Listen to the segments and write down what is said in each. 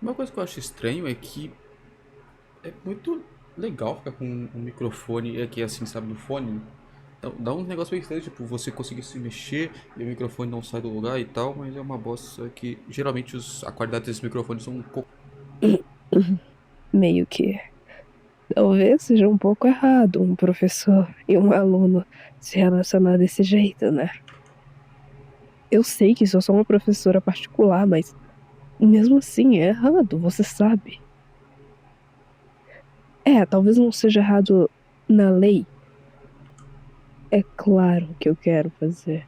Uma coisa que eu acho estranho é que é muito legal ficar com um microfone aqui assim, sabe, no fone. Dá um negócio meio estranho, tipo, você conseguir se mexer e o microfone não sai do lugar e tal, mas é uma bosta que geralmente a qualidade desses microfones são um pouco. Meio que. Talvez seja um pouco errado um professor e um aluno se relacionar desse jeito, né? Eu sei que sou só uma professora particular, mas mesmo assim é errado, você sabe. É, talvez não seja errado na lei. É claro que eu quero fazer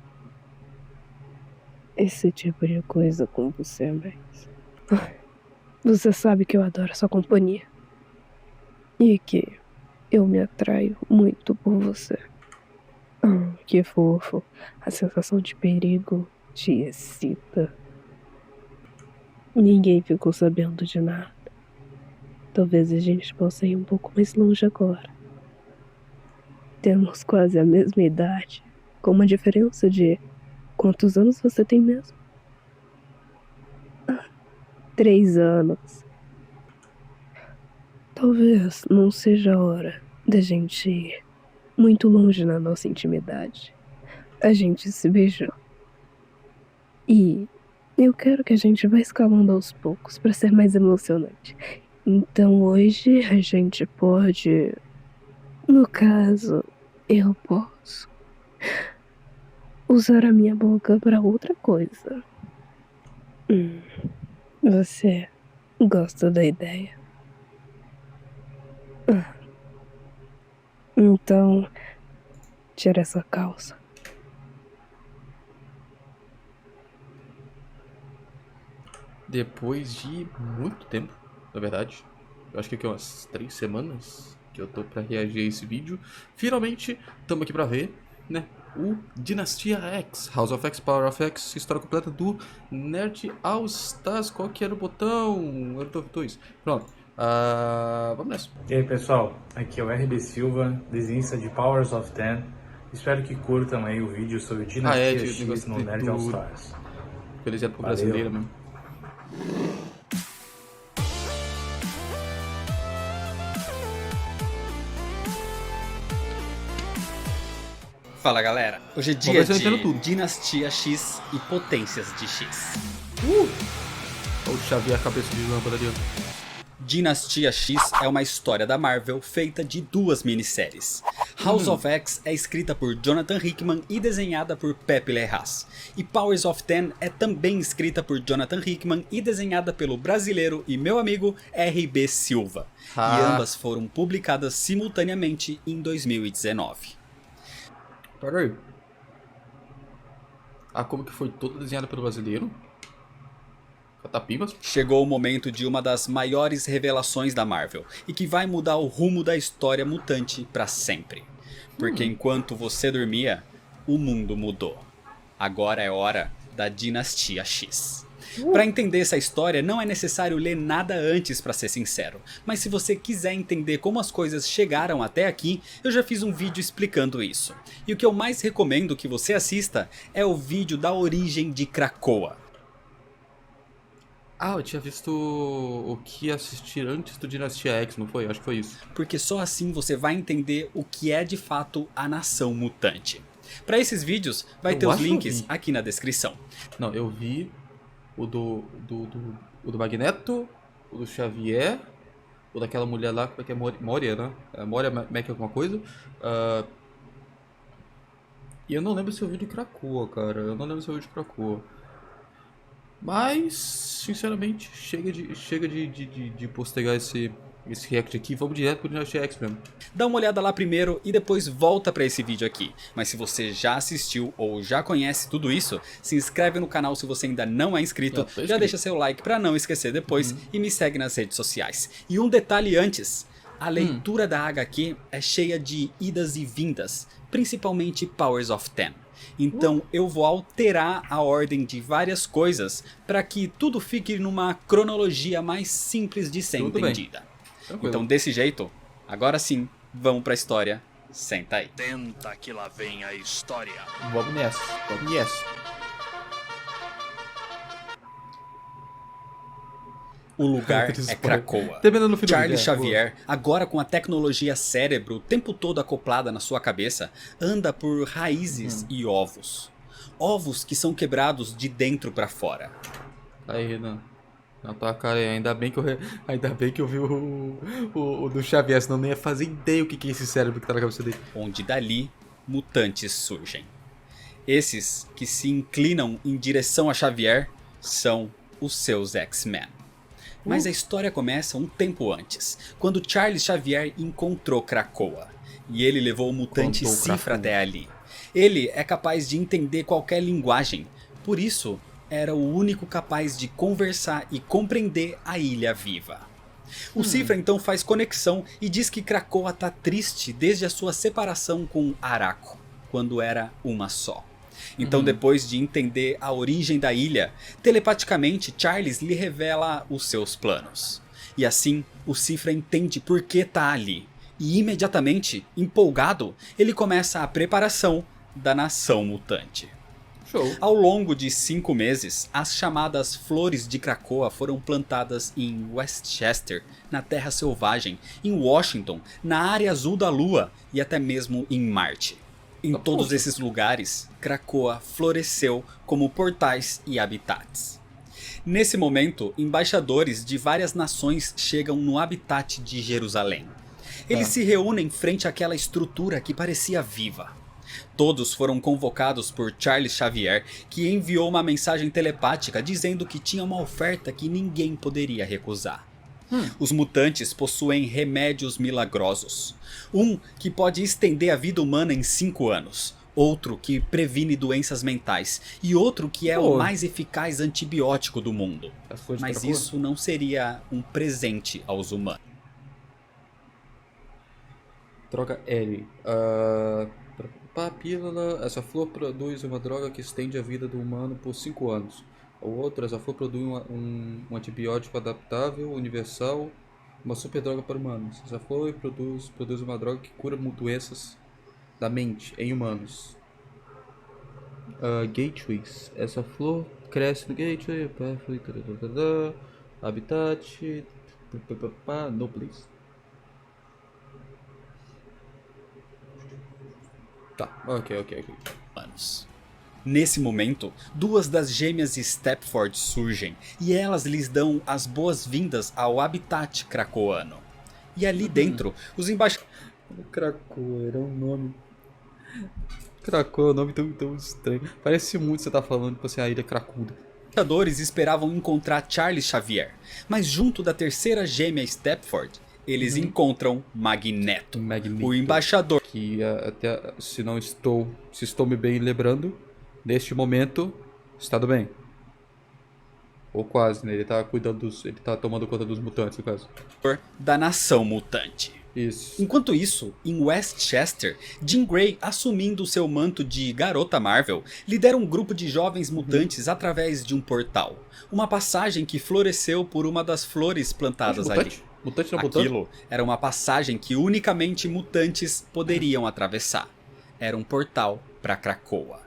esse tipo de coisa com você, mas. Você sabe que eu adoro sua companhia. E que eu me atraio muito por você. Que fofo. A sensação de perigo te excita. Ninguém ficou sabendo de nada. Talvez a gente possa ir um pouco mais longe agora. Temos quase a mesma idade, com uma diferença de quantos anos você tem mesmo? 3 anos. Talvez não seja a hora da gente ir muito longe na nossa intimidade. A gente se beijou. E eu quero que a gente vá escalando aos poucos para ser mais emocionante. Então hoje a gente pode. No caso, eu posso usar a minha boca para outra coisa. Hum, você gosta da ideia? Ah, então, tira essa calça. Depois de muito tempo, na verdade, eu acho que aqui umas 3 semanas que eu tô pra reagir a esse vídeo, finalmente estamos aqui pra ver, né? O Dinastia X, House of X, Power of X, história completa do Nerd All Stars. Qual que era o botão? Era o 2. Pronto. Vamos nessa. E aí pessoal, aqui é o RB Silva, desenhista de Powers of Ten. Espero que curtam aí o vídeo sobre Dinastia Tinha o X negócio no Nerd All do. Stars. Eles eram pro Valeu! brasileiro mesmo. Fala galera, hoje é Vamos dia ver se eu entendo de tudo. Dinastia X e Potências de X. Olha o Xavier, a cabeça de lâmpada ali. Dinastia X é uma história da Marvel feita de duas minisséries. House of X é escrita por Jonathan Hickman e desenhada por Pepe Larraz. E Powers of Ten é também escrita por Jonathan Hickman e desenhada pelo brasileiro e meu amigo RB Silva. E Ah, ambas foram publicadas simultaneamente em 2019. pera aí. Como que foi toda desenhada pelo brasileiro? Catapipas? Chegou o momento de uma das maiores revelações da Marvel e que vai mudar o rumo da história mutante para sempre. Porque enquanto você dormia, o mundo mudou. Agora é hora da Dinastia X. Para entender essa história não é necessário ler nada antes, para ser sincero, mas se você quiser entender como as coisas chegaram até aqui, eu já fiz um vídeo explicando isso. E o que eu mais recomendo que você assista é o vídeo da origem de Krakoa. Eu tinha visto o que assistir antes do Dinastia X, não foi? Acho que foi isso. Porque só assim você vai entender o que é de fato a nação mutante. Para esses vídeos vai ter Eu os acho que eu links vi. aqui na descrição. Não, eu vi o do Magneto, o do Xavier, o daquela mulher lá, como é que é? Moria, né? Moria Mac alguma coisa. Ah, e eu não lembro se eu vi de Krakoa, cara. Eu não lembro se eu vi de Krakoa. Mas, sinceramente, chega de postergar esse react aqui. Vamos direto pro Dynasty X mesmo. Dá uma olhada lá primeiro e depois volta para esse vídeo aqui. Mas se você já assistiu ou já conhece tudo isso, se inscreve no canal se você ainda não é inscrito, Tô já inscrito. deixa seu like para não esquecer depois e me segue nas redes sociais. E um detalhe antes, a leitura da HQ é cheia de idas e vindas, principalmente Powers of Ten. Então eu vou alterar a ordem de várias coisas para que tudo fique numa cronologia mais simples de ser Tudo bem. entendida. Então Tranquilo. desse jeito, agora sim, vamos pra história. Senta aí. Tenta que lá vem a história. Vamos nessa. Vamos nessa. O lugar Aquele é spoiler. Krakoa. Terminando no fim do Charles vídeo, Xavier, agora com a tecnologia cérebro o tempo todo acoplada na sua cabeça, anda por raízes e ovos. Ovos que são quebrados de dentro pra fora. Aí, Renan. Na tua cara, ainda bem que eu vi o do Xavier, senão nem ia fazer ideia o que é esse cérebro que tá na cabeça dele. Onde dali mutantes surgem. Esses que se inclinam em direção a Xavier são os seus X-Men. Mas a história começa um tempo antes, quando Charles Xavier encontrou Krakoa. E ele levou o mutante Encontrou Cifra Krakoa. até ali. Ele é capaz de entender qualquer linguagem, por isso era o único capaz de conversar e compreender a Ilha Viva. O Cifra então faz conexão e diz que Krakoa tá triste desde a sua separação com Araco, quando era uma só. Então depois de entender a origem da ilha, telepaticamente Charles lhe revela os seus planos. E assim o Cifra entende por que tá ali. E imediatamente, empolgado, ele começa a preparação da nação mutante. Show. Ao longo de 5 meses, as chamadas Flores de Krakoa foram plantadas em Westchester, na Terra Selvagem, em Washington, na Área Azul da Lua e até mesmo em Marte. Em todos esses lugares, Krakoa floresceu como portais e habitats. Nesse momento, embaixadores de várias nações chegam no habitat de Jerusalém. Eles se reúnem frente àquela estrutura que parecia viva. Todos foram convocados por Charles Xavier, que enviou uma mensagem telepática dizendo que tinha uma oferta que ninguém poderia recusar. Os mutantes possuem remédios milagrosos. Um que pode estender a vida humana em 5 anos. Outro que previne doenças mentais. E outro que é o mais eficaz antibiótico do mundo. Mas isso não seria um presente aos humanos. Droga L. A pílula, essa flor produz uma droga que estende a vida do humano por 5 anos. O outro, essa flor produz um antibiótico adaptável, universal, uma super droga para humanos. Essa flor produz uma droga que cura doenças da mente em humanos. Gateways. Essa flor cresce no gateway, habitat, no place. Tá, ok. Nesse momento, 2 das gêmeas Stepford surgem e elas lhes dão as boas-vindas ao habitat krakoano. E ali dentro, os embaixadores... Krakoa, era um nome... Krakoa é um nome tão estranho. Parece muito que você tá falando, tipo assim, a ilha cracuda. esperavam encontrar Charles Xavier, mas junto da terceira gêmea Stepford, eles encontram Magneto, o embaixador. Que até, se estou me bem lembrando, neste momento, está tudo bem. Ou quase, né? Ele tá ele tá tomando conta dos mutantes, no caso. Da nação mutante. Isso. Enquanto isso, em Westchester, Jean Grey, assumindo seu manto de garota Marvel, lidera um grupo de jovens mutantes através de um portal. Uma passagem que floresceu por uma das flores plantadas ali. Mutante não é Aquilo era uma passagem que unicamente mutantes poderiam atravessar. Era um portal para Krakoa.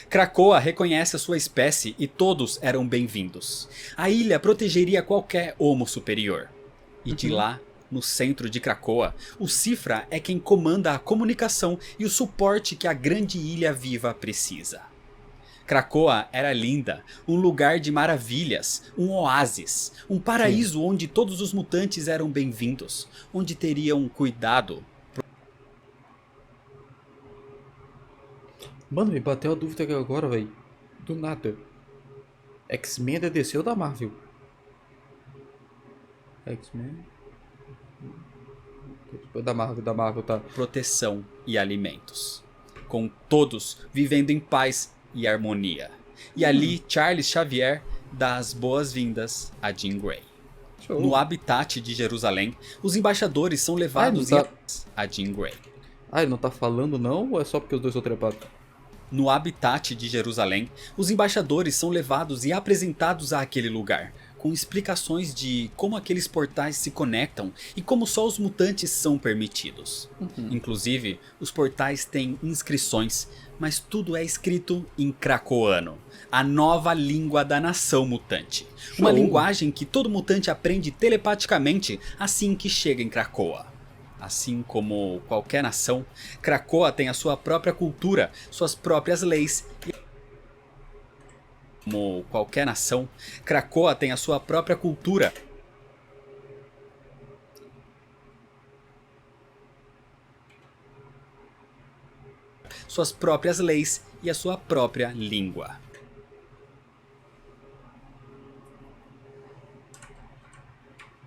Krakoa reconhece a sua espécie e todos eram bem-vindos. A ilha protegeria qualquer homo superior. E de lá, no centro de Krakoa, o Cifra é quem comanda a comunicação e o suporte que a grande ilha viva precisa. Krakoa era linda, um lugar de maravilhas, um oásis, um paraíso onde todos os mutantes eram bem-vindos, onde teriam cuidado. Mano, me bateu a dúvida aqui agora, velho. Do nada. X-Men é DC ou da Marvel? X-Men... Da Marvel, tá. Proteção e alimentos. Com todos vivendo em paz e harmonia. E ali Charles Xavier dá as boas-vindas a Jean Grey. Show. No habitat de Jerusalém, os embaixadores são levados a Jean Grey. Ah, ele não tá falando não? Ou é só porque os dois são trepados? No habitat de Jerusalém, os embaixadores são levados e apresentados àquele lugar, com explicações de como aqueles portais se conectam e como só os mutantes são permitidos. Inclusive, os portais têm inscrições, mas tudo é escrito em krakoano, a nova língua da nação mutante. Uma linguagem que todo mutante aprende telepaticamente assim que chega em Krakoa. Assim como qualquer nação, Krakoa tem a sua própria cultura, suas próprias leis e... Como qualquer nação, Krakoa tem a sua própria cultura. Suas próprias leis e a sua própria língua.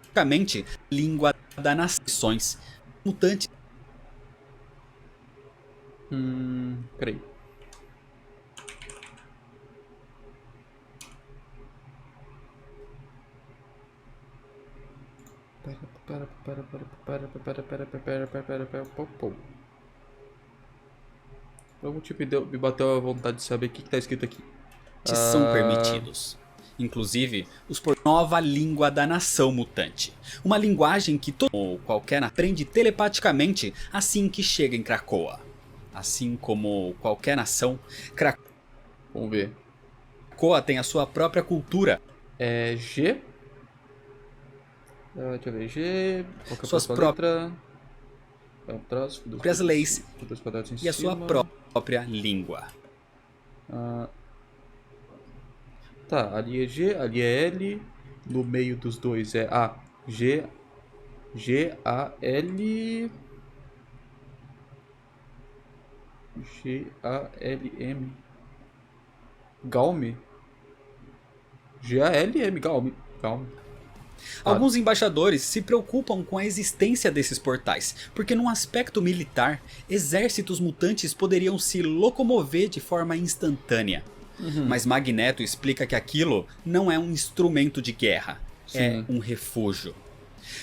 Basicamente, língua das nações. Mutantes. Peraí. Por algum tipo me bateu a vontade de saber o que tá escrito aqui. São permitidos. Inclusive, os por nova língua da nação mutante. Uma linguagem que todo ou qualquer aprende telepaticamente assim que chega em Krakoa. Assim como qualquer nação, Vamos ver. Krakoa tem a sua própria cultura. É G. Deixa eu ver. G. Qual que é a Suas próxima letra? É um traço. Próprias leis Dois quadrados em e a sua cima. própria língua. Tá, ali é G, ali é L. No meio dos dois é A. G. G, A, L. G, A, L, M. Galme? G, A, L, M. Galme. Alguns embaixadores se preocupam com a existência desses portais, porque num aspecto militar, exércitos mutantes poderiam se locomover de forma instantânea. Mas Magneto explica que aquilo não é um instrumento de guerra, é um refúgio.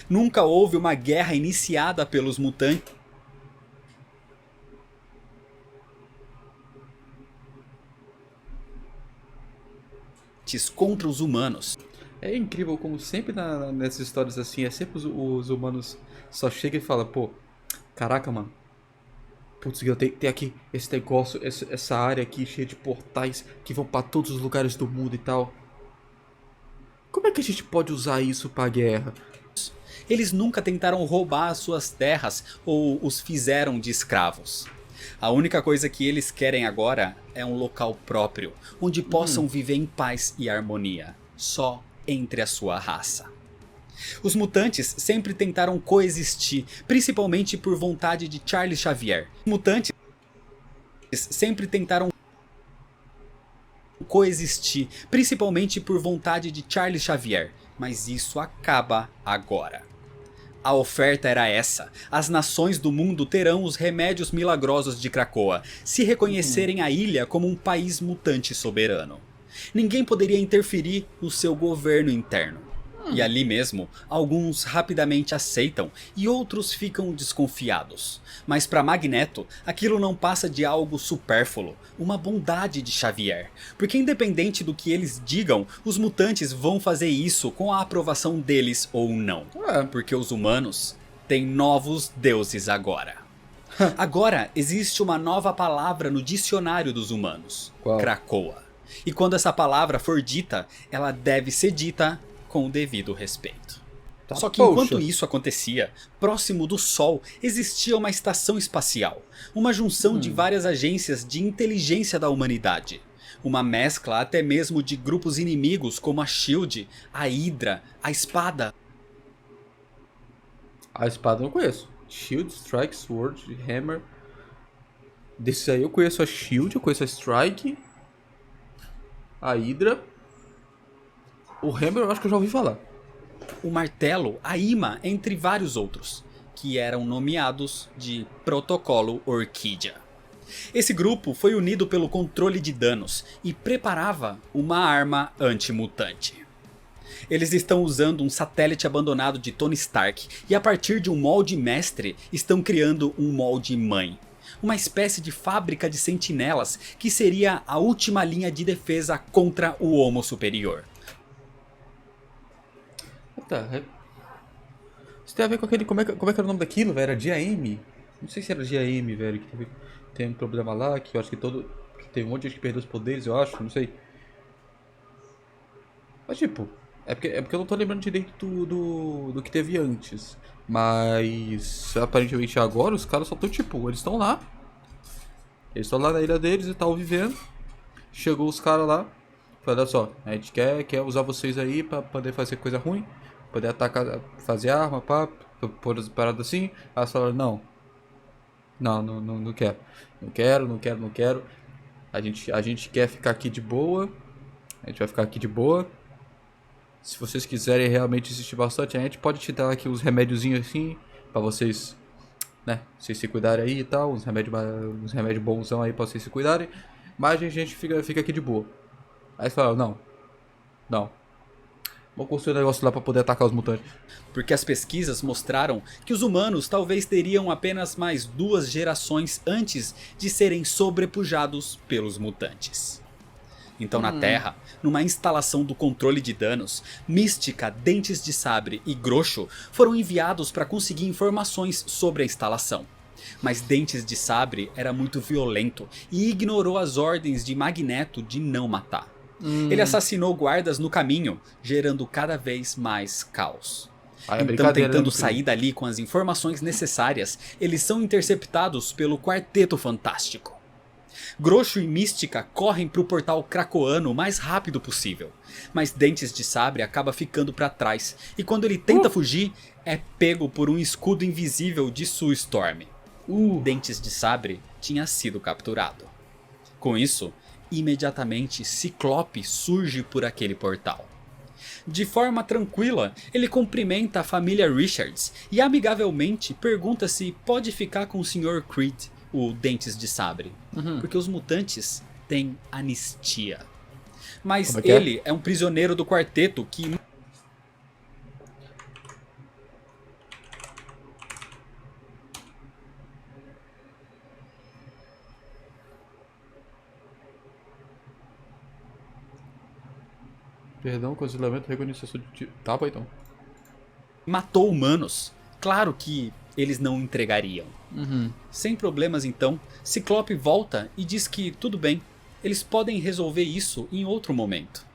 Nunca houve uma guerra iniciada pelos mutantes contra os humanos. É incrível como sempre nessas histórias assim, é sempre os humanos só chegam e falam, pô, caraca, mano. Putz, tem aqui esse negócio, essa área aqui cheia de portais que vão pra todos os lugares do mundo e tal. Como é que a gente pode usar isso pra guerra? Eles nunca tentaram roubar as suas terras ou os fizeram de escravos. A única coisa que eles querem agora é um local próprio, onde possam viver em paz e harmonia, só entre a sua raça. Os mutantes sempre tentaram coexistir, principalmente por vontade de Charles Xavier. Os mutantes sempre tentaram coexistir, principalmente por vontade de Charles Xavier, mas isso acaba agora. A oferta era essa: as nações do mundo terão os remédios milagrosos de Krakoa, se reconhecerem a ilha como um país mutante soberano. Ninguém poderia interferir no seu governo interno. E ali mesmo, alguns rapidamente aceitam e outros ficam desconfiados. Mas para Magneto, aquilo não passa de algo supérfluo, uma bondade de Xavier. Porque independente do que eles digam, os mutantes vão fazer isso com a aprovação deles ou não. Porque os humanos têm novos deuses agora. Agora existe uma nova palavra no dicionário dos humanos: Qual? Krakoa. E quando essa palavra for dita, ela deve ser dita com o devido respeito. Só que enquanto isso acontecia, próximo do Sol existia uma estação espacial, uma junção de várias agências de inteligência da humanidade. Uma mescla até mesmo de grupos inimigos como a SHIELD, a Hydra, a Espada. A Espada eu não conheço. Shield, Strike, Sword, Hammer. Desses aí eu conheço a Shield, eu conheço a Strike, a Hydra. O Hammer eu acho que eu já ouvi falar. O Martelo, a Imã, entre vários outros, que eram nomeados de Protocolo Orquídea. Esse grupo foi unido pelo controle de danos e preparava uma arma antimutante. Eles estão usando um satélite abandonado de Tony Stark e a partir de um molde mestre estão criando um molde mãe. Uma espécie de fábrica de sentinelas que seria a última linha de defesa contra o Homo Superior. Puta, isso tem a ver com aquele. Como é que era o nome daquilo, velho? Era GAM? Não sei se era GAM, velho. Que tem um problema lá, que eu acho que todo. Que tem um monte de gente que perdeu os poderes, eu acho, não sei. Mas tipo, é porque eu não tô lembrando direito do que teve antes. Mas aparentemente agora os caras só estão tipo, eles estão lá. Eles estão lá na ilha deles e tal, vivendo. Chegou os caras lá. Falei, olha só, a gente quer usar vocês aí pra poder fazer coisa ruim. Poder atacar, fazer arma, pá, pôr as paradas assim. Aí elas falaram, não. Não quero. Não quero. A gente quer ficar aqui de boa. A gente vai ficar aqui de boa. Se vocês quiserem realmente existir bastante, a gente pode te dar aqui uns remédiozinhos assim. Pra vocês, né? Vocês se cuidarem aí e tal. Uns remédios bonzão aí pra vocês se cuidarem. Mas a gente fica aqui de boa. Aí eles falaram, não. Vamos construir um negócio lá pra poder atacar os mutantes. Porque as pesquisas mostraram que os humanos talvez teriam apenas mais 2 gerações antes de serem sobrepujados pelos mutantes. Então na Terra, numa instalação do controle de danos, Mística, Dentes de Sabre e Groxo foram enviados para conseguir informações sobre a instalação. Mas Dentes de Sabre era muito violento e ignorou as ordens de Magneto de não matar. Ele assassinou guardas no caminho, gerando cada vez mais caos. Então, tentando sair dali com as informações necessárias, eles são interceptados pelo Quarteto Fantástico. Groxo e Mística correm para o portal Krakoano o mais rápido possível, mas Dentes de Sabre acaba ficando para trás e quando ele tenta fugir, é pego por um escudo invisível de Sue Storm. Dentes de Sabre tinha sido capturado. Com isso, imediatamente Ciclope surge por aquele portal. De forma tranquila, ele cumprimenta a família Richards e amigavelmente pergunta se pode ficar com o Sr. Creed, o Dentes de Sabre, porque os mutantes têm anistia. Mas ele é um prisioneiro do quarteto que... Perdão, cancelamento, reconhecimento de... Tá, pô, então. matou humanos. Claro que eles não entregariam. Sem problemas então, Ciclope volta e diz que tudo bem, eles podem resolver isso em outro momento.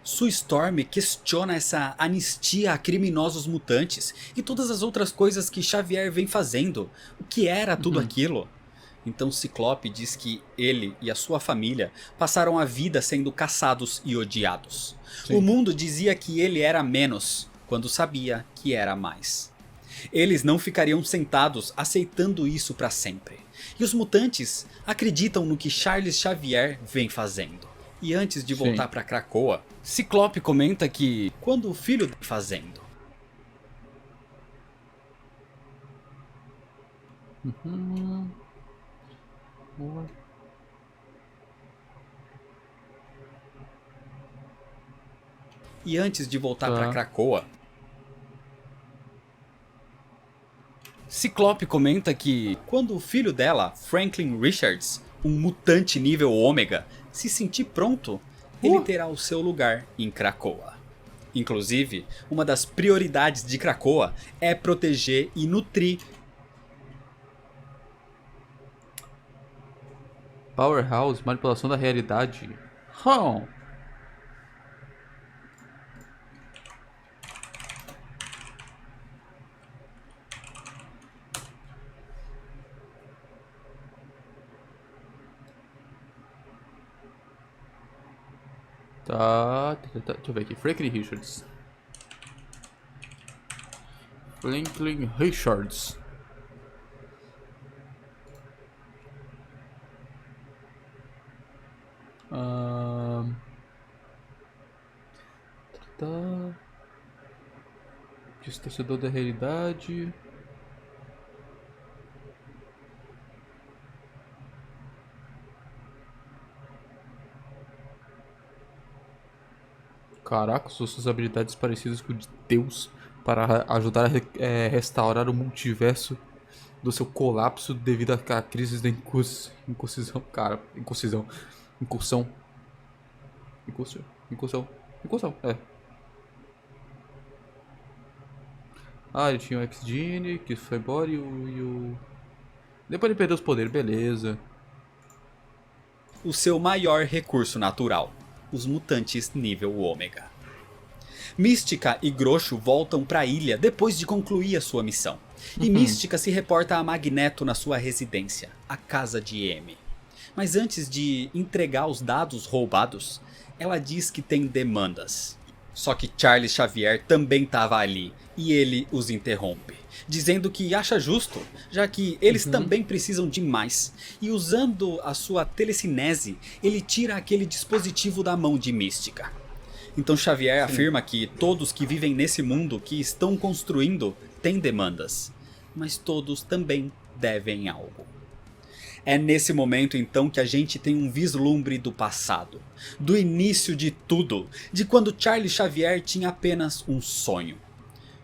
Sue Storm questiona essa anistia a criminosos mutantes e todas as outras coisas que Xavier vem fazendo. O que era tudo aquilo? Então Ciclope diz que ele e a sua família passaram a vida sendo caçados e odiados. Sim. O mundo dizia que ele era menos, quando sabia que era mais. Eles não ficariam sentados aceitando isso para sempre. E os mutantes acreditam no que Charles Xavier vem fazendo. E antes de voltar para Krakoa, Ciclope comenta que quando o filho vem fazendo. E antes de voltar para Krakoa, Ciclope comenta que quando o filho dela, Franklin Richards, um mutante nível ômega, se sentir pronto, ele terá o seu lugar em Krakoa. Inclusive, uma das prioridades de Krakoa é proteger e nutrir Powerhouse, manipulação da realidade. Tá, deixa eu ver aqui. Franklin Richards. Tá. Distorcedor da realidade. Caraca, suas habilidades parecidas com o de Deus para ajudar a restaurar o multiverso do seu colapso devido à crise da incursão, cara, incursão, é. Ah, ele tinha o X-Gene, que foi embora, e o... Depois ele perdeu os poderes, beleza. O seu maior recurso natural, os mutantes nível Ômega. Mística e Groxo voltam para a ilha depois de concluir a sua missão. E Mística se reporta a Magneto na sua residência, a casa de M. Mas antes de entregar os dados roubados, ela diz que tem demandas. Só que Charles Xavier também estava ali e ele os interrompe, dizendo que acha justo, já que eles também precisam de mais. E usando a sua telecinese, ele tira aquele dispositivo da mão de Mística. Então Xavier afirma que todos que vivem nesse mundo que estão construindo têm demandas, mas todos também devem algo. É nesse momento então que a gente tem um vislumbre do passado, do início de tudo, de quando Charles Xavier tinha apenas um sonho.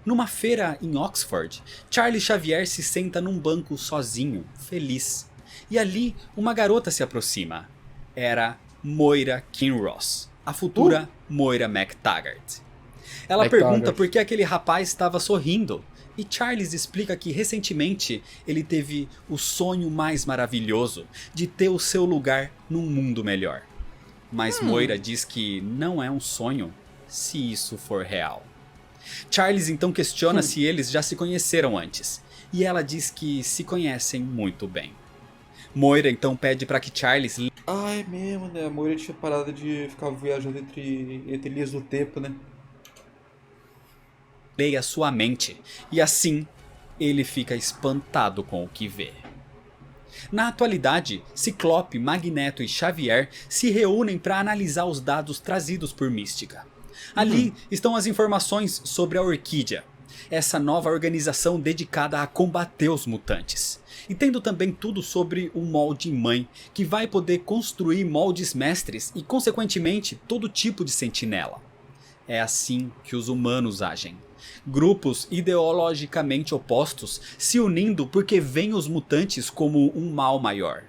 Numa feira em Oxford, Charles Xavier se senta num banco sozinho, feliz. E ali uma garota se aproxima. Era Moira Kinross, a futura Moira MacTaggart. Ela pergunta por que aquele rapaz estava sorrindo. E Charles explica que recentemente ele teve o sonho mais maravilhoso de ter o seu lugar num mundo melhor. Mas Moira diz que não é um sonho se isso for real. Charles então questiona se eles já se conheceram antes. E ela diz que se conhecem muito bem. Moira então pede para que Charles... Ah, é mesmo, né? A Moira tinha parado de ficar viajando entre linhas do tempo, né? leia sua mente, e assim ele fica espantado com o que vê. Na atualidade, Ciclope, Magneto e Xavier se reúnem para analisar os dados trazidos por Mística. Ali estão as informações sobre a Orquídea, essa nova organização dedicada a combater os mutantes. E tendo também tudo sobre o molde mãe, que vai poder construir moldes mestres e consequentemente todo tipo de sentinela. É assim que os humanos agem. Grupos ideologicamente opostos se unindo porque veem os mutantes como um mal maior.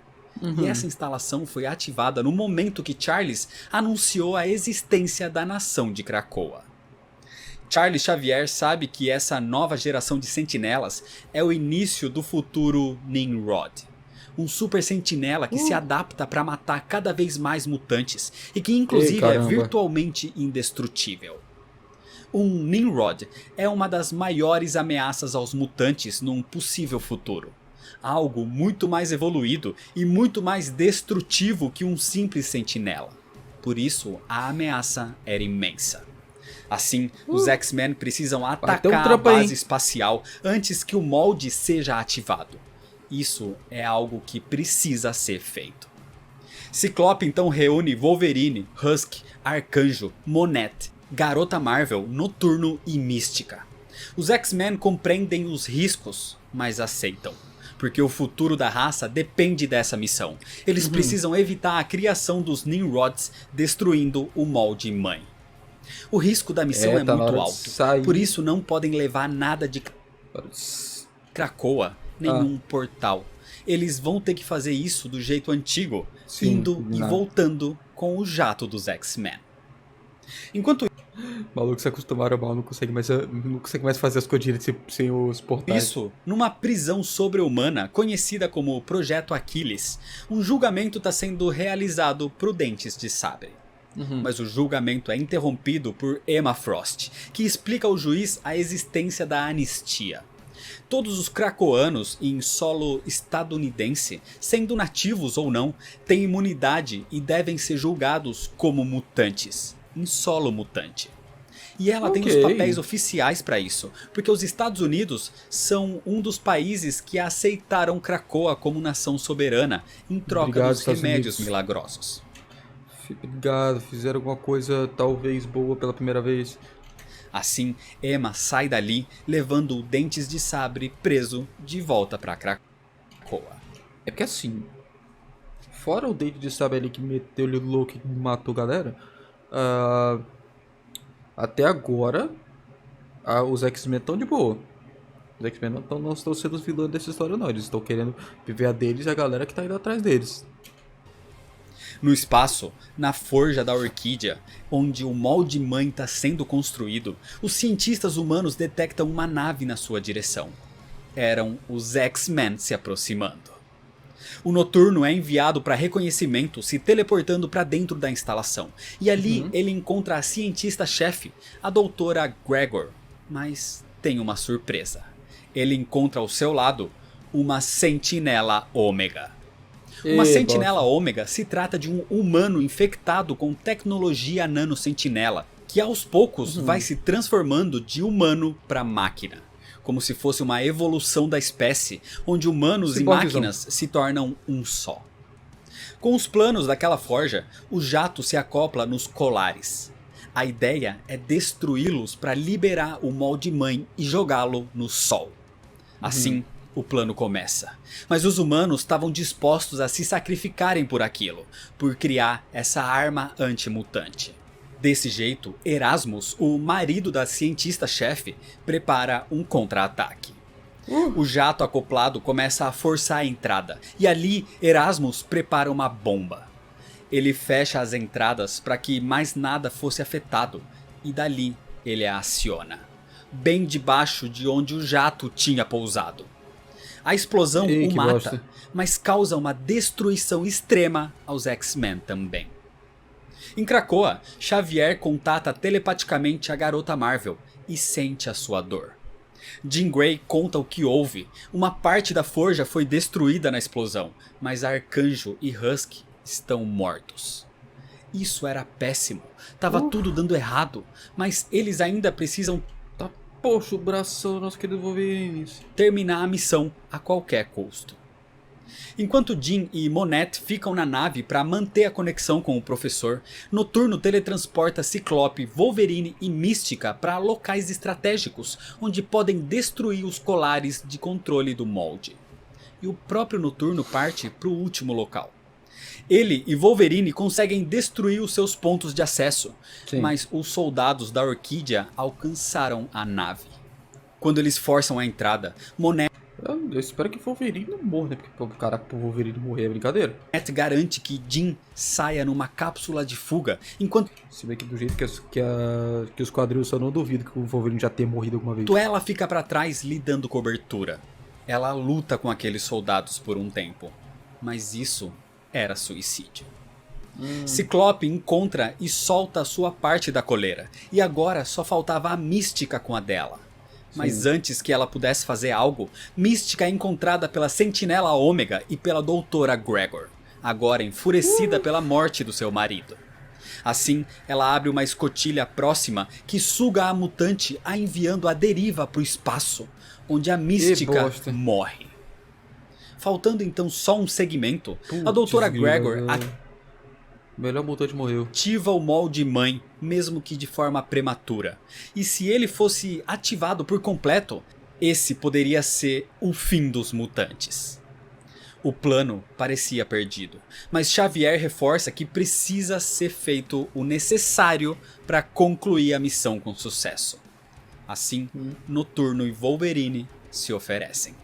E essa instalação foi ativada no momento que Charles anunciou a existência da nação de Krakoa. Charles Xavier sabe que essa nova geração de sentinelas é o início do futuro Nimrod. Um super sentinela que se adapta para matar cada vez mais mutantes e que inclusive é virtualmente indestrutível. Um Nimrod é uma das maiores ameaças aos mutantes num possível futuro. Algo muito mais evoluído e muito mais destrutivo que um simples sentinela. Por isso, a ameaça era imensa. Assim, os X-Men precisam atacar a base espacial antes que o molde seja ativado. Isso é algo que precisa ser feito. Ciclope então reúne Wolverine, Husky, Arcanjo, Monette, Garota Marvel, Noturno e Mística. Os X-Men compreendem os riscos, mas aceitam. Porque o futuro da raça depende dessa missão. Eles precisam evitar a criação dos Nimrods destruindo o molde mãe. O risco da missão é muito alto, por isso não podem levar nada de Krakoa, nenhum portal. Eles vão ter que fazer isso do jeito antigo, indo e voltando com o jato dos X-Men. Enquanto maluco se acostumaram mal, não consegue mais fazer as coisas sem os portais. isso, numa prisão sobre-humana conhecida como Projeto Aquiles, um julgamento está sendo realizado por Dentes de Sabre. Mas o julgamento é interrompido por Emma Frost, que explica ao juiz a existência da anistia. Todos os krakoanos em solo estadunidense, sendo nativos ou não, têm imunidade e devem ser julgados como mutantes, em solo mutante. E ela tem os papéis oficiais para isso, porque os Estados Unidos são um dos países que aceitaram Krakoa como nação soberana em troca dos remédios milagrosos. Obrigado, fizeram alguma coisa talvez boa pela primeira vez. Assim, Emma sai dali, levando o Dentes de Sabre preso de volta pra Krakoa. É porque assim, fora o Dente de Sabre ali que meteu-lhe o louco e matou a galera, até agora os X-Men estão de boa. Os X-Men não estão sendo os vilões dessa história não, eles estão querendo viver a deles e a galera que tá indo atrás deles. No espaço, na forja da Orquídea, onde o molde mãe está sendo construído, os cientistas humanos detectam uma nave na sua direção. Eram os X-Men se aproximando. O Noturno é enviado para reconhecimento, se teleportando para dentro da instalação. E ali ele encontra a cientista-chefe, a doutora Gregor. Mas tem uma surpresa. Ele encontra ao seu lado uma Sentinela Ômega. Uma Sentinela Ômega se trata de um humano infectado com tecnologia nano-sentinela, que aos poucos vai se transformando de humano para máquina. Como se fosse uma evolução da espécie, onde humanos e máquinas se tornam um só. Com os planos daquela forja, o jato se acopla nos colares. A ideia é destruí-los para liberar o molde-mãe e jogá-lo no sol. Assim, o plano começa. Mas os humanos estavam dispostos a se sacrificarem por aquilo, por criar essa arma antimutante. Desse jeito, Erasmus, o marido da cientista-chefe, prepara um contra-ataque. O jato acoplado começa a forçar a entrada, e ali Erasmus prepara uma bomba. Ele fecha as entradas para que mais nada fosse afetado, e dali ele a aciona, bem debaixo de onde o jato tinha pousado. A explosão o mata, mas causa uma destruição extrema aos X-Men também. Em Krakoa, Xavier contata telepaticamente a garota Marvel e sente a sua dor. Jean Grey conta o que houve. Uma parte da forja foi destruída na explosão, mas Arcanjo e Husky estão mortos. Isso era péssimo. Tava tudo dando errado, mas eles ainda precisam Poxa, o braço, nosso querido Wolverine. terminar a missão a qualquer custo. Enquanto Jean e Monette ficam na nave para manter a conexão com o professor, Noturno teletransporta Ciclope, Wolverine e Mística para locais estratégicos, onde podem destruir os colares de controle do molde. E o próprio Noturno parte para o último local. Ele e Wolverine conseguem destruir os seus pontos de acesso, mas os soldados da Orquídea alcançaram a nave. Quando eles forçam a entrada, Monette Eu espero que o Wolverine não morra, né? Porque pro Wolverine morrer é brincadeira. garante que Jean saia numa cápsula de fuga, enquanto Se bem que do jeito que os quadrinhos só não duvido que o Wolverine já tenha morrido alguma vez. ela fica para trás lhe dando cobertura. Ela luta com aqueles soldados por um tempo, mas isso era suicídio. Ciclope encontra e solta a sua parte da coleira, e agora só faltava a Mística com a dela. Mas antes que ela pudesse fazer algo, Mística é encontrada pela Sentinela Ômega e pela Doutora Gregor, agora enfurecida pela morte do seu marido. Assim, ela abre uma escotilha próxima que suga a mutante, a enviando à deriva para o espaço, onde a Mística morre. Faltando então só um segmento, a Doutora Gregor Melhor mutante morreu. ativa o molde mãe, mesmo que de forma prematura. E se ele fosse ativado por completo, esse poderia ser o fim dos mutantes. O plano parecia perdido, mas Xavier reforça que precisa ser feito o necessário para concluir a missão com sucesso. Assim, Noturno e Wolverine se oferecem.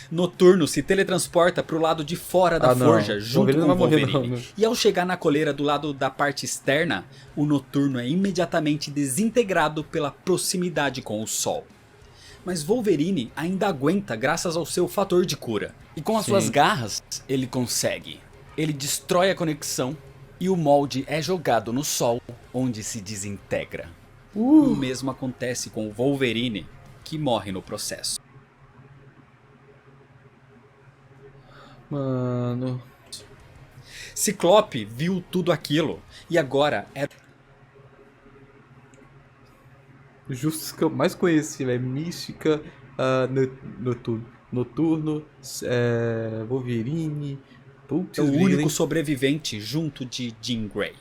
Noturno se teletransporta para o lado de fora da forja junto com o Wolverine. E ao chegar na coleira do lado da parte externa, o Noturno é imediatamente desintegrado pela proximidade com o Sol. Mas Wolverine ainda aguenta graças ao seu fator de cura. E com as suas garras, ele consegue. Ele destrói a conexão e o molde é jogado no Sol, onde se desintegra. O mesmo acontece com o Wolverine, que morre no processo. Mano. Ciclope viu tudo aquilo e agora era Justos que eu mais conheci, velho. Mística, Noturno, Wolverine. Putz, o único sobrevivente junto de Jean Grey.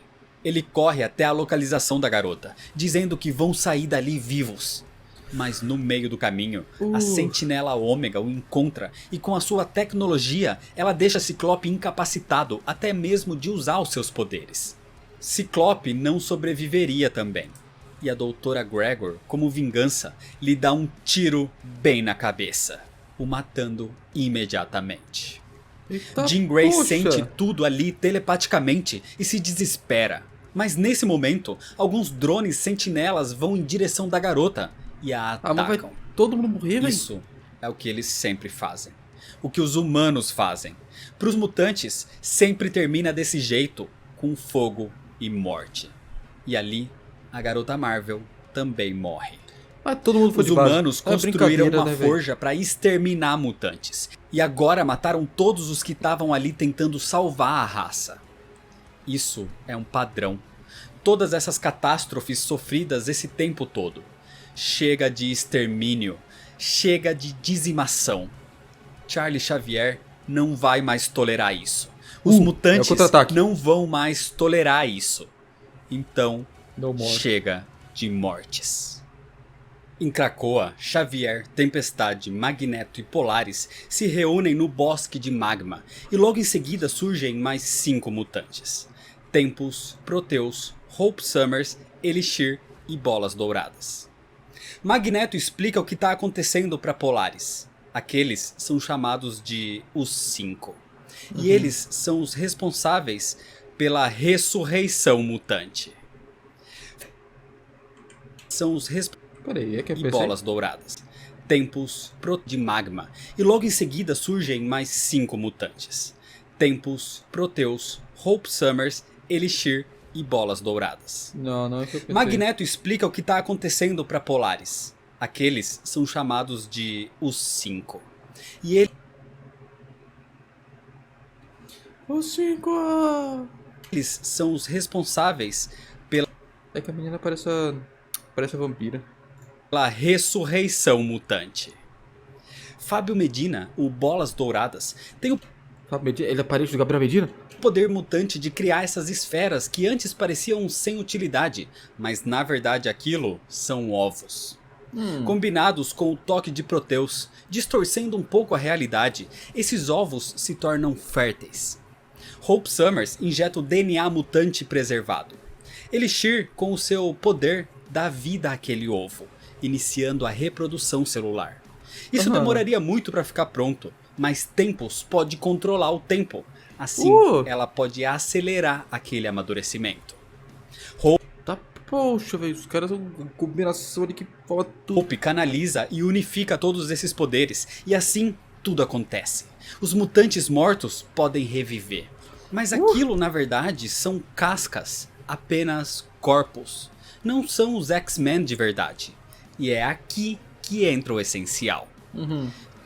Ele corre até a localização da garota, dizendo que vão sair dali vivos. Mas no meio do caminho, a Sentinela Ômega o encontra e com a sua tecnologia, ela deixa Ciclope incapacitado até mesmo de usar os seus poderes. Ciclope não sobreviveria também. E a Doutora Gregor, como vingança, lhe dá um tiro bem na cabeça, o matando imediatamente. Eita, Jean Grey poxa. sente tudo ali telepaticamente e se desespera. Mas nesse momento, alguns drones sentinelas vão em direção da garota e a Ah, mas vai atacam. todo mundo morrer, velho? Isso é o que eles sempre fazem. O que os humanos fazem. Para os mutantes, sempre termina desse jeito, com fogo e morte. E ali, a garota Marvel também morre. Mas todo mundo foi Os de base. humanos É construíram brincadeira, uma né, velho? forja para exterminar mutantes. E agora mataram todos os que estavam ali tentando salvar a raça. Isso é um padrão. Todas essas catástrofes sofridas esse tempo todo. Chega de extermínio. Chega de dizimação. Charles Xavier não vai mais tolerar isso. Os É o mutantes contra-ataque. não vão mais tolerar isso. Então, No more. chega de mortes. Em Krakoa, Xavier, Tempestade, Magneto e Polaris se reúnem no bosque de magma e logo em seguida surgem mais 5 mutantes. Tempus, Proteus, Hope Summers, Elixir e Bolas Douradas. Magneto explica o que está acontecendo para Polaris. Aqueles são chamados de os 5. E eles são os responsáveis pela ressurreição mutante. São os Peraí, é que é e PC? Bolas Douradas. Tempus de magma. E logo em seguida surgem mais 5 mutantes. Tempus, Proteus, Hope Summers, Elixir e Bolas Douradas. Não é que eu pensei. Magneto explica o que está acontecendo para Polaris. Aqueles são chamados de os 5. E Os 5! eles são os responsáveis É que a menina parece a vampira. pela ressurreição mutante. Fábio Medina, o Bolas Douradas, tem o Ele é parente do Gabriel Medina? poder mutante de criar essas esferas que antes pareciam sem utilidade, mas na verdade aquilo são ovos. Combinados com o toque de Proteus, distorcendo um pouco a realidade, esses ovos se tornam férteis. Hope Summers injeta o DNA mutante preservado. Elixir, com o seu poder, dá vida àquele ovo, iniciando a reprodução celular. Isso demoraria muito para ficar pronto, mas Tempus pode controlar o tempo. Assim, ela pode acelerar aquele amadurecimento. Tá, poxa, velho. Os caras são uma combinação ali que fala tudo. Hope canaliza e unifica todos esses poderes, e assim tudo acontece. Os mutantes mortos podem reviver. Mas aquilo, na verdade, são cascas, apenas corpos. Não são os X-Men de verdade. E é aqui que entra o essencial.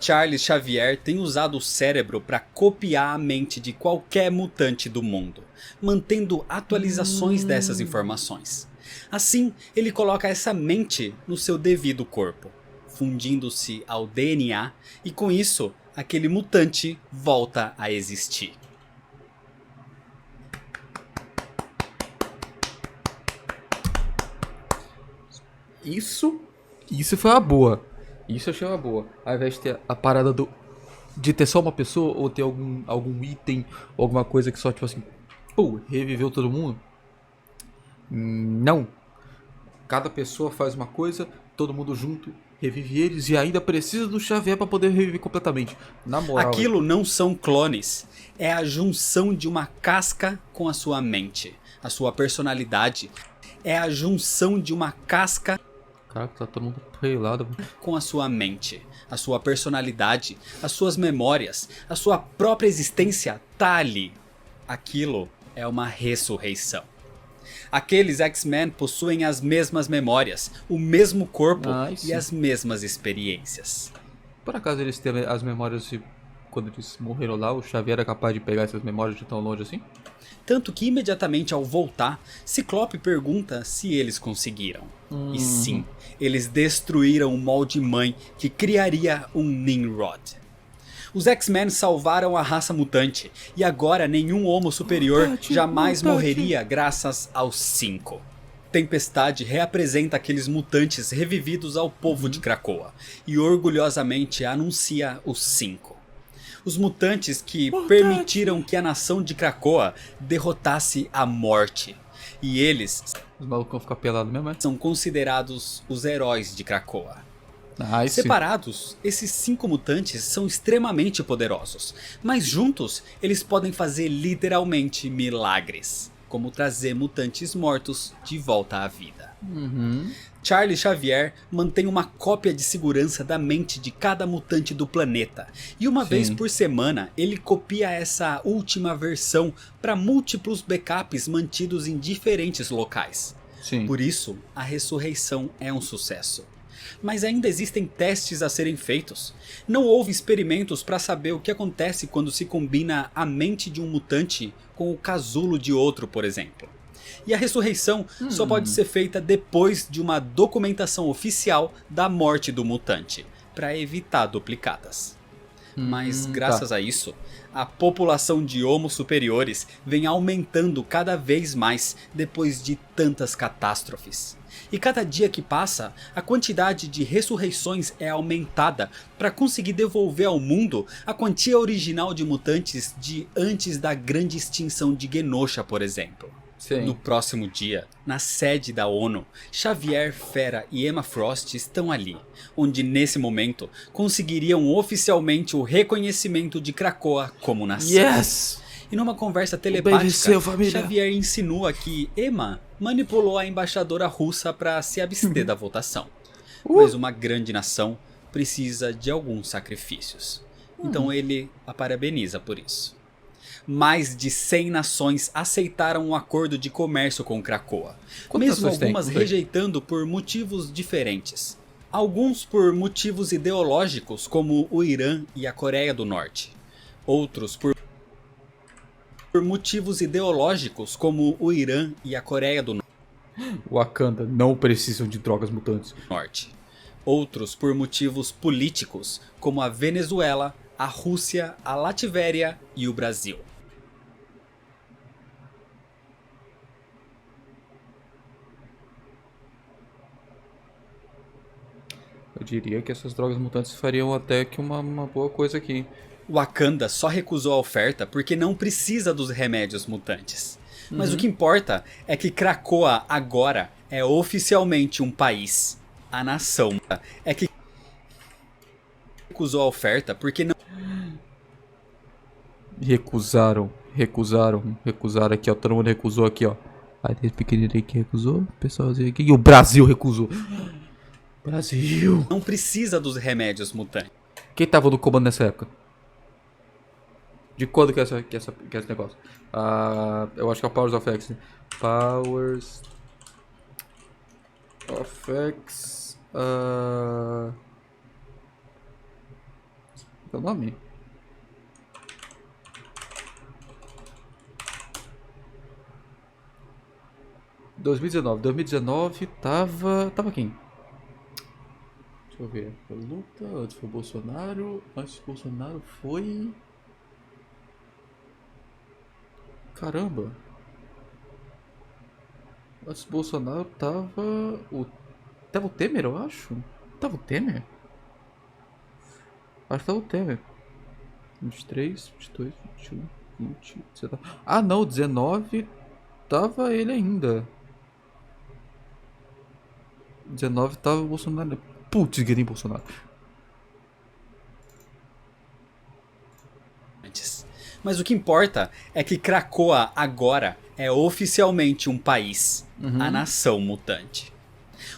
Charles Xavier tem usado o cérebro para copiar a mente de qualquer mutante do mundo, mantendo atualizações dessas informações. Assim, ele coloca essa mente no seu devido corpo, fundindo-se ao DNA, e com isso, aquele mutante volta a existir. Isso foi uma boa. Isso eu achei uma boa. Ao invés de ter a parada de ter só uma pessoa, ou ter algum item, ou alguma coisa que só, tipo assim, pô, reviveu todo mundo. Não. Cada pessoa faz uma coisa, todo mundo junto, revive eles, e ainda precisa do Xavier pra poder reviver completamente. Na moral. Aquilo não são clones, é a junção de uma casca com a sua mente, a sua personalidade. É a junção de uma casca Caraca, tá todo mundo pelado. com a sua mente, a sua personalidade, as suas memórias, a sua própria existência tá ali. Aquilo é uma ressurreição. Aqueles X-Men possuem as mesmas memórias, o mesmo corpo Nice. e as mesmas experiências. Por acaso eles têm as memórias de quando eles morreram lá, o Xavier era capaz de pegar essas memórias de tão longe assim? Tanto que imediatamente ao voltar, Ciclope pergunta se eles conseguiram. E sim, eles destruíram o molde mãe que criaria um Nimrod. Os X-Men salvaram a raça mutante, e agora nenhum homo superior jamais morreria graças aos 5. Tempestade reapresenta aqueles mutantes revividos ao povo de Krakoa, e orgulhosamente anuncia os 5. Os mutantes que permitiram que a nação de Krakoa derrotasse a morte. E eles Os malucos vão ficar pelados mesmo, é? são considerados os heróis de Krakoa. Nice. Separados, esses 5 mutantes são extremamente poderosos, mas juntos eles podem fazer literalmente milagres, como trazer mutantes mortos de volta à vida. Charles Xavier mantém uma cópia de segurança da mente de cada mutante do planeta, e uma vez por semana ele copia essa última versão para múltiplos backups mantidos em diferentes locais. Sim. Por isso, a ressurreição é um sucesso. Mas ainda existem testes a serem feitos. Não houve experimentos para saber o que acontece quando se combina a mente de um mutante com o casulo de outro, por exemplo. E a ressurreição só pode ser feita depois de uma documentação oficial da morte do mutante, para evitar duplicadas. Mas graças a isso, a população de Homo superiores vem aumentando cada vez mais depois de tantas catástrofes. E cada dia que passa, a quantidade de ressurreições é aumentada para conseguir devolver ao mundo a quantia original de mutantes de antes da grande extinção de Genosha, por exemplo. Sim. No próximo dia, na sede da ONU, Xavier, Fera e Emma Frost estão ali, onde nesse momento conseguiriam oficialmente o reconhecimento de Krakoa como nação. Yes! E numa conversa telepática, Obedeceu, família. Xavier insinua que Emma manipulou a embaixadora russa para se abster da votação. Mas uma grande nação precisa de alguns sacrifícios. Então ele a parabeniza por isso. Mais de 100 nações aceitaram um acordo de comércio com Krakoa, Quantas mesmo nações tem? algumas rejeitando por motivos diferentes. Alguns por motivos ideológicos, como o Irã e a Coreia do Norte. Outros por motivos ideológicos, como o Irã e a Coreia do Wakanda não precisam de drogas mutantes. Norte. Outros por motivos políticos, como a Venezuela, a Rússia, a Latvéria e o Brasil. Eu diria que essas drogas mutantes fariam até que uma boa coisa aqui. Wakanda só recusou a oferta porque não precisa dos remédios mutantes. Mas o que importa é que Krakoa agora é oficialmente um país. A nação é que recusou a oferta porque não... Recusaram aqui, ó. Todo mundo recusou aqui, ó. Aí tem esse pequenino aí que recusou, o pessoalzinho aqui. E o Brasil recusou. Brasil. não precisa dos remédios mutantes. Quem tava no comando nessa época? De quando que é esse negócio? Eu acho que é o Powers of X. Né? Powers of X. Qual é o nome? Em 2019 tava quem? Deixa eu ver. Foi luta, antes foi Bolsonaro. Antes do Bolsonaro foi. Caramba. Antes do Bolsonaro tava o Temer, eu acho. Tava o Temer? Acho que tava o Temer. 23, 22, 21, 20, 19. Ah não, 19 tava ele ainda. 19 tava o Bolsonaro. Putz, ganhei Bolsonaro. Mas o que importa é que Krakoa agora é oficialmente um país, a nação mutante.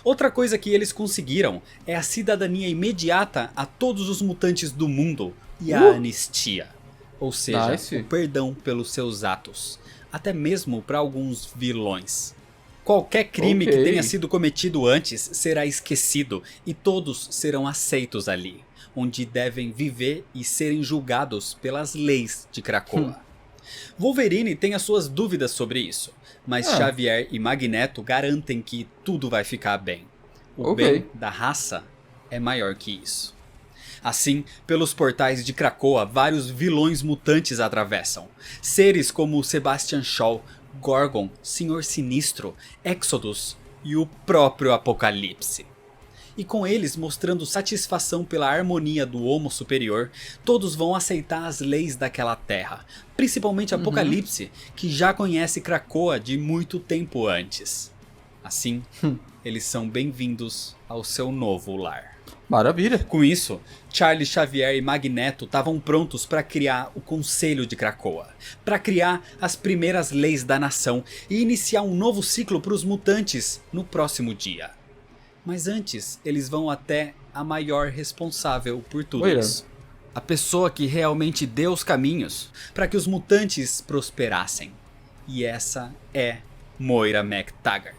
Outra coisa que eles conseguiram é a cidadania imediata a todos os mutantes do mundo e a anistia. Ou seja, Nice. o perdão pelos seus atos, até mesmo para alguns vilões. Qualquer crime que tenha sido cometido antes será esquecido e todos serão aceitos ali, onde devem viver e serem julgados pelas leis de Krakoa. Wolverine tem as suas dúvidas sobre isso, mas Xavier e Magneto garantem que tudo vai ficar bem. O bem da raça é maior que isso. Assim, pelos portais de Krakoa, vários vilões mutantes atravessam. Seres como Sebastian Shaw, Gorgon, Senhor Sinistro, Exodus e o próprio Apocalipse. E com eles mostrando satisfação pela harmonia do Homo superior, todos vão aceitar as leis daquela terra, principalmente Apocalipse, que já conhece Krakoa de muito tempo antes. Assim, eles são bem-vindos ao seu novo lar. Maravilha. Com isso, Charles Xavier e Magneto estavam prontos para criar o Conselho de Krakoa, para criar as primeiras leis da nação e iniciar um novo ciclo para os mutantes no próximo dia. Mas antes, eles vão até a maior responsável por tudo Moira. isso. A pessoa que realmente deu os caminhos para que os mutantes prosperassem. E essa é Moira MacTaggert.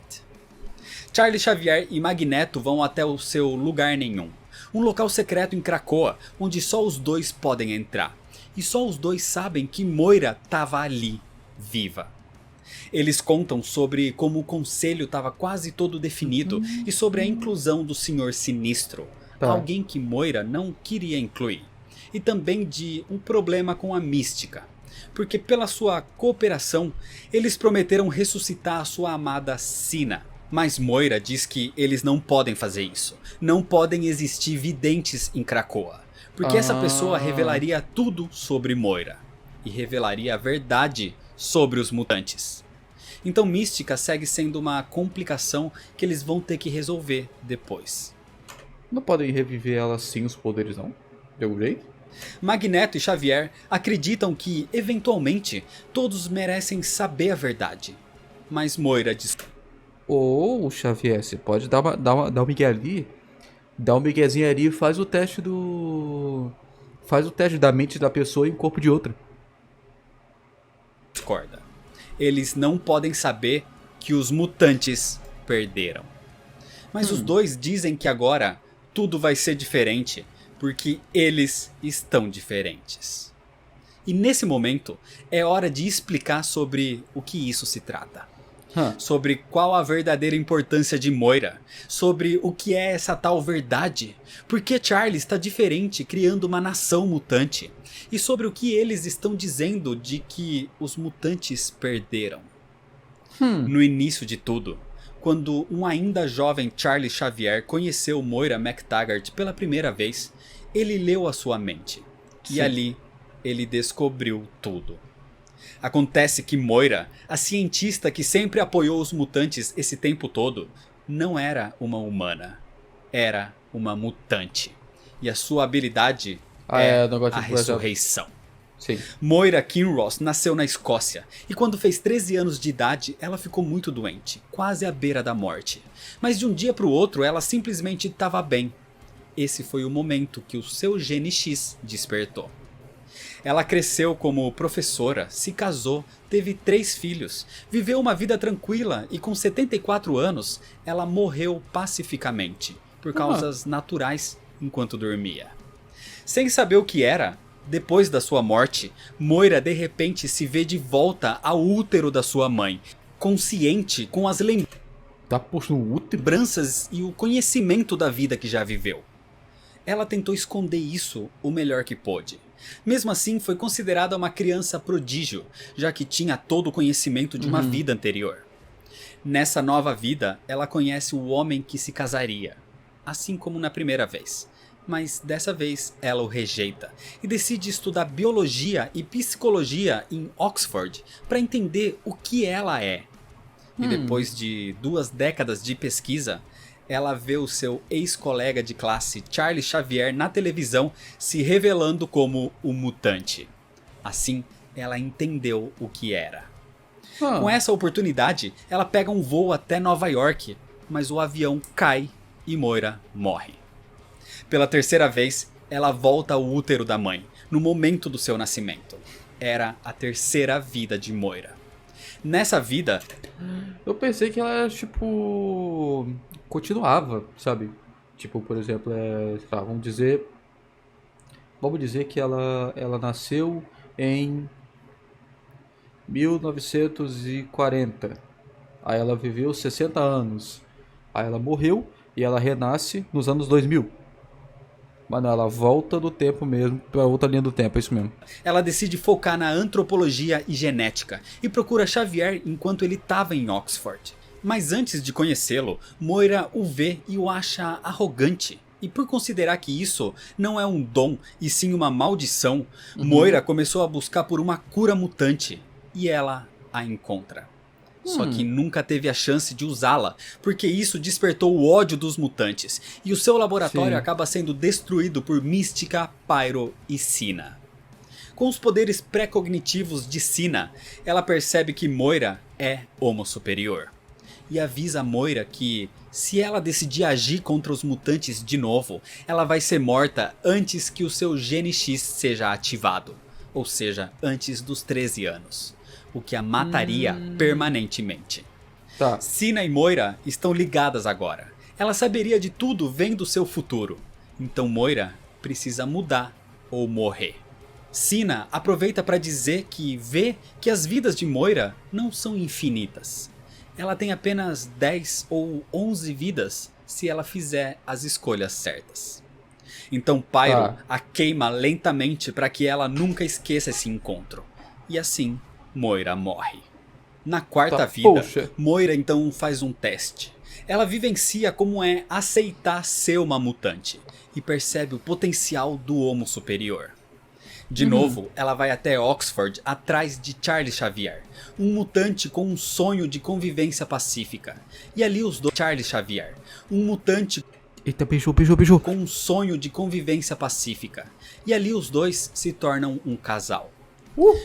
Charles Xavier e Magneto vão até o seu lugar nenhum. Um local secreto em Krakoa, onde só os dois podem entrar. E só os dois sabem que Moira estava ali, viva. Eles contam sobre como o conselho estava quase todo definido e sobre a inclusão do Senhor Sinistro, Tá. alguém que Moira não queria incluir. E também de um problema com a mística, porque pela sua cooperação, eles prometeram ressuscitar a sua amada Sina. Mas Moira diz que eles não podem fazer isso. Não podem existir videntes em Krakoa. Porque essa pessoa revelaria tudo sobre Moira. E revelaria a verdade sobre os mutantes. Então Mística segue sendo uma complicação que eles vão ter que resolver depois. Não podem reviver ela sem os poderes, não? De algum jeito? Magneto e Xavier acreditam que, eventualmente, todos merecem saber a verdade. Mas Moira diz... Ou, Xavier, você pode dar um migué ali. Dá um miguezinho ali e faz o teste do... Faz o teste da mente da pessoa em corpo de outra. discorda. Eles não podem saber que os mutantes perderam. Mas os dois dizem que agora tudo vai ser diferente, porque eles estão diferentes. E nesse momento é hora de explicar sobre o que isso se trata. Sobre qual a verdadeira importância de Moira, sobre o que é essa tal verdade, porque Charlie está diferente criando uma nação mutante, e sobre o que eles estão dizendo de que os mutantes perderam. No início de tudo, quando um ainda jovem Charles Xavier conheceu Moira MacTaggert pela primeira vez, ele leu a sua mente, e ali ele descobriu tudo. Acontece que Moira, a cientista que sempre apoiou os mutantes esse tempo todo, não era uma humana. Era uma mutante. E a sua habilidade é o negócio a de projeto. ressurreição. Sim. Moira Kinross nasceu na Escócia. E quando fez 13 anos de idade, ela ficou muito doente. Quase à beira da morte. Mas de um dia para o outro, ela simplesmente estava bem. Esse foi o momento que o seu gene X despertou. Ela cresceu como professora, se casou, teve 3 filhos, viveu uma vida tranquila e com 74 anos ela morreu pacificamente, por causas naturais enquanto dormia. Sem saber o que era, depois da sua morte, Moira de repente se vê de volta ao útero da sua mãe, consciente com as Tá posto no útero? lembranças e o conhecimento da vida que já viveu. Ela tentou esconder isso o melhor que pôde. Mesmo assim, foi considerada uma criança prodígio, já que tinha todo o conhecimento de uma vida anterior. Nessa nova vida, ela conhece o homem que se casaria, assim como na primeira vez. Mas dessa vez ela o rejeita e decide estudar biologia e psicologia em Oxford para entender o que ela é. E depois de 2 décadas de pesquisa, ela vê o seu ex-colega de classe, Charles Xavier, na televisão se revelando como o mutante. Assim, ela entendeu o que era. Com essa oportunidade, ela pega um voo até Nova York, mas o avião cai e Moira morre. Pela 3ª vez, ela volta ao útero da mãe, no momento do seu nascimento. Era a 3ª vida de Moira. Nessa vida, Eu pensei que ela, tipo... continuava, sabe? Tipo, por exemplo, sei lá, vamos dizer que ela nasceu em 1940. Aí ela viveu 60 anos. Aí ela morreu e ela renasce nos anos 2000. Mas não, ela volta do tempo mesmo pra outra linha do tempo, é isso mesmo. ela decide focar na antropologia e genética e procura Xavier enquanto ele estava em Oxford. Mas antes de conhecê-lo, Moira o vê e o acha arrogante. E por considerar que isso não é um dom e sim uma maldição, Moira começou a buscar por uma cura mutante. E ela a encontra. Só que nunca teve a chance de usá-la, porque isso despertou o ódio dos mutantes, e o seu laboratório acaba sendo destruído por Mística, Pyro e Sina. Com os poderes pré-cognitivos de Sina, ela percebe que Moira é Homo Superior. E avisa a Moira que, se ela decidir agir contra os mutantes de novo, ela vai ser morta antes que o seu Gene X seja ativado. Ou seja, antes dos 13 anos. O que a mataria permanentemente. Tá. Sina e Moira estão ligadas agora. Ela saberia de tudo vendo seu futuro. Então Moira precisa mudar ou morrer. Sina aproveita para dizer que vê que as vidas de Moira não são infinitas. Ela tem apenas 10 ou 11 vidas se ela fizer as escolhas certas. Então Pyro a queima lentamente para que ela nunca esqueça esse encontro. E assim, Moira morre. Na quarta vida, Moira então faz um teste. Ela vivencia como é aceitar ser uma mutante e percebe o potencial do Homo Superior. De novo, ela vai até Oxford atrás de Charles Xavier, um mutante com um sonho de convivência pacífica. E ali os dois... Charles Xavier, um mutante... Eita, beijou. Com um sonho de convivência pacífica. E ali os dois se tornam um casal.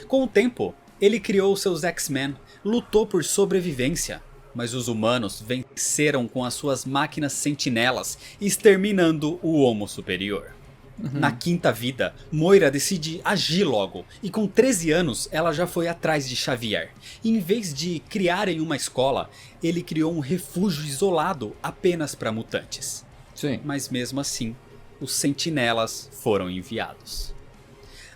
Com o tempo, ele criou seus X-Men, lutou por sobrevivência. Mas os humanos venceram com as suas máquinas sentinelas, exterminando o Homo Superior. Na quinta vida, Moira decide agir logo, e com 13 anos ela já foi atrás de Xavier. E em vez de criarem uma escola, ele criou um refúgio isolado apenas para mutantes. Sim. Mas mesmo assim, os sentinelas foram enviados.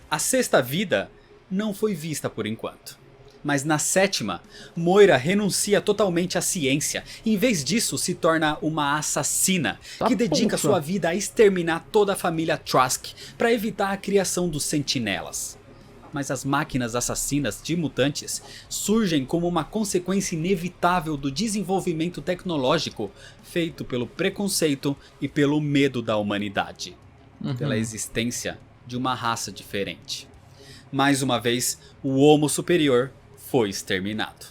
A sexta vida não foi vista por enquanto. Mas na sétima, Moira renuncia totalmente à ciência. Em vez disso, se torna uma assassina que dedica sua vida a exterminar toda a família Trask para evitar a criação dos sentinelas. Mas as máquinas assassinas de mutantes surgem como uma consequência inevitável do desenvolvimento tecnológico feito pelo preconceito e pelo medo da humanidade. Pela existência de uma raça diferente. Mais uma vez, o Homo Superior foi exterminado.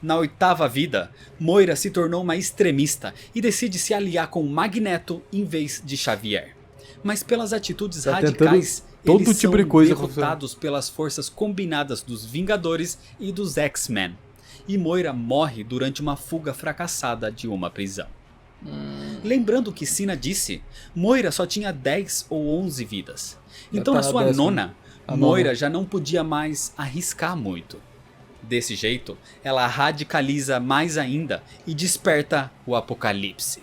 Na oitava vida, Moira se tornou uma extremista e decide se aliar com Magneto em vez de Xavier. Mas pelas atitudes radicais, eles são derrotados pelas forças combinadas dos Vingadores e dos X-Men. E Moira morre durante uma fuga fracassada de uma prisão. Lembrando o que Sina disse, Moira só tinha 10 ou 11 vidas. Então na sua nona, Moira já não podia mais arriscar muito. Desse jeito, ela radicaliza mais ainda e desperta o apocalipse.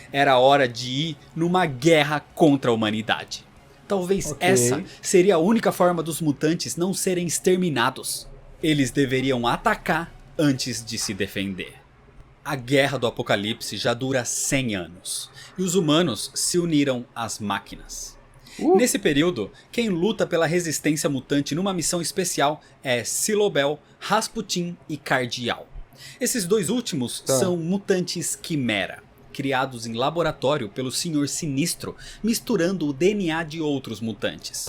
Era hora de ir numa guerra contra a humanidade. Talvez essa seria a única forma dos mutantes não serem exterminados. Eles deveriam atacar antes de se defender. A guerra do apocalipse já dura 100 anos, e os humanos se uniram às máquinas. Nesse período, quem luta pela resistência mutante numa missão especial é Silobel, Rasputin e Cardial. Esses dois últimos são mutantes quimera, criados em laboratório pelo Senhor Sinistro, misturando o DNA de outros mutantes.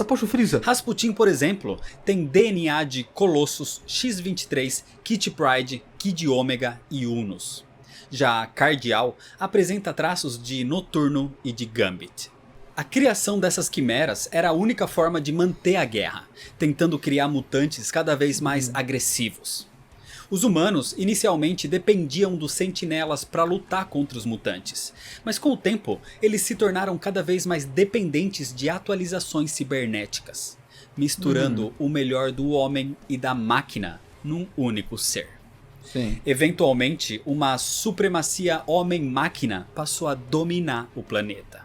Rasputin, por exemplo, tem DNA de Colossus, X-23, Kit Pride, Kid Omega e Unus. Já Cardial apresenta traços de Noturno e de Gambit. A criação dessas quimeras era a única forma de manter a guerra, tentando criar mutantes cada vez mais agressivos. Os humanos inicialmente dependiam dos sentinelas para lutar contra os mutantes, mas com o tempo eles se tornaram cada vez mais dependentes de atualizações cibernéticas, misturando o melhor do homem e da máquina num único ser. Eventualmente, uma supremacia homem-máquina passou a dominar o planeta.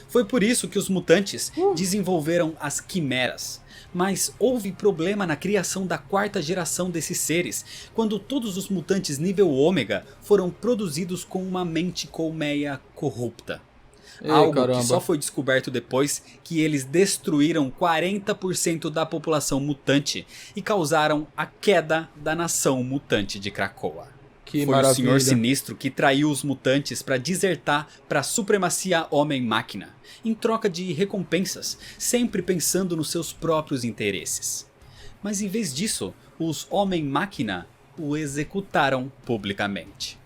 Foi por isso que os mutantes desenvolveram as quimeras. Mas houve problema na criação da quarta geração desses seres, quando todos os mutantes nível ômega foram produzidos com uma mente colmeia corrupta. Algo que só foi descoberto depois que eles destruíram 40% da população mutante e causaram a queda da nação mutante de Krakoa. Foi o Senhor Sinistro que traiu os mutantes para desertar para a supremacia homem-máquina, em troca de recompensas, sempre pensando nos seus próprios interesses. Mas em vez disso, os homem-máquina o executaram publicamente.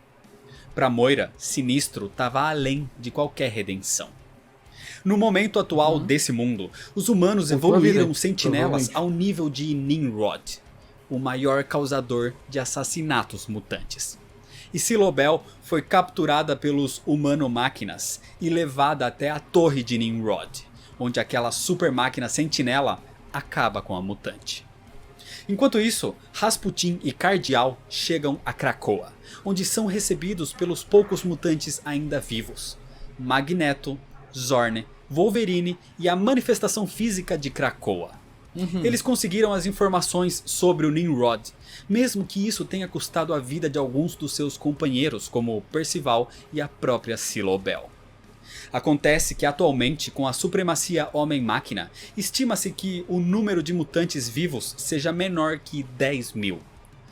Para Moira, Sinistro estava além de qualquer redenção. No momento atual desse mundo, os humanos evoluíram sentinelas ao nível de Nimrod, o maior causador de assassinatos mutantes. E Silobel foi capturada pelos humano-máquinas e levada até a torre de Nimrod, onde aquela super máquina sentinela acaba com a mutante. Enquanto isso, Rasputin e Cardial chegam a Krakoa, onde são recebidos pelos poucos mutantes ainda vivos: Magneto, Zorn, Wolverine e a manifestação física de Krakoa. Eles conseguiram as informações sobre o Nimrod, mesmo que isso tenha custado a vida de alguns dos seus companheiros, como Percival e a própria Silobel. Acontece que atualmente, com a supremacia Homem-Máquina, estima-se que o número de mutantes vivos seja menor que 10 mil.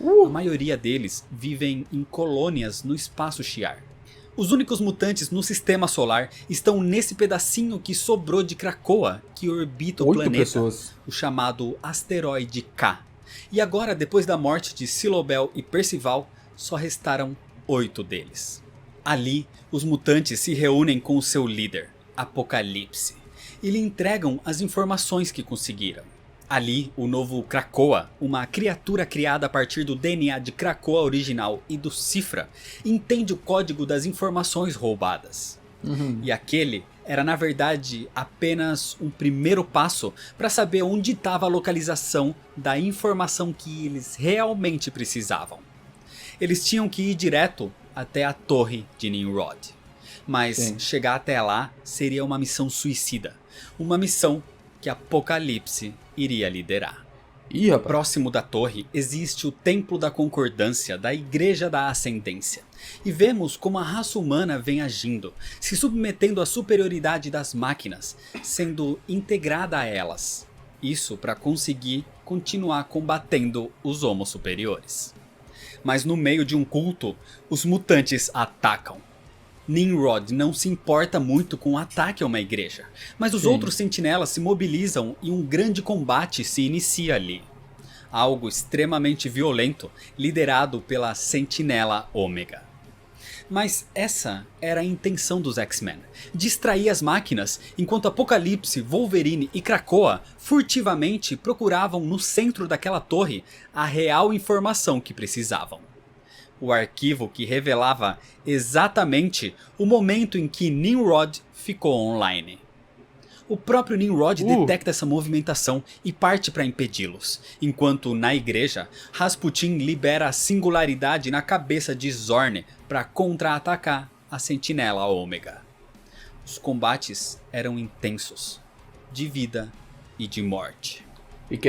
A maioria deles vivem em colônias no espaço Shi'ar. Os únicos mutantes no sistema solar estão nesse pedacinho que sobrou de Krakoa, que orbita o planeta, o chamado asteroide K. E agora, depois da morte de Silobel e Percival, só restaram 8 deles. Ali, os mutantes se reúnem com o seu líder, Apocalipse, e lhe entregam as informações que conseguiram. Ali, o novo Krakoa, uma criatura criada a partir do DNA de Krakoa original e do Cifra, entende o código das informações roubadas. E aquele era na verdade apenas um primeiro passo para saber onde estava a localização da informação que eles realmente precisavam. Eles tinham que ir direto até a torre de Nimrod. Mas chegar até lá seria uma missão suicida. Uma missão que Apocalipse iria liderar. Próximo da torre existe o Templo da Concordância da Igreja da Ascendência. E vemos como a raça humana vem agindo, se submetendo à superioridade das máquinas, sendo integrada a elas. Isso para conseguir continuar combatendo os homos superiores. Mas no meio de um culto, os mutantes atacam. Nimrod não se importa muito com o ataque a uma igreja, mas os outros sentinelas se mobilizam e um grande combate se inicia ali. Algo extremamente violento, liderado pela Sentinela Ômega. Mas essa era a intenção dos X-Men: distrair as máquinas, enquanto Apocalipse, Wolverine e Krakoa furtivamente procuravam no centro daquela torre a real informação que precisavam. O arquivo que revelava exatamente o momento em que Nimrod ficou online. O próprio Nimrod detecta essa movimentação e parte para impedi-los, enquanto na igreja, Rasputin libera a singularidade na cabeça de Zorn para contra-atacar a Sentinela Ômega. Os combates eram intensos, de vida e de morte.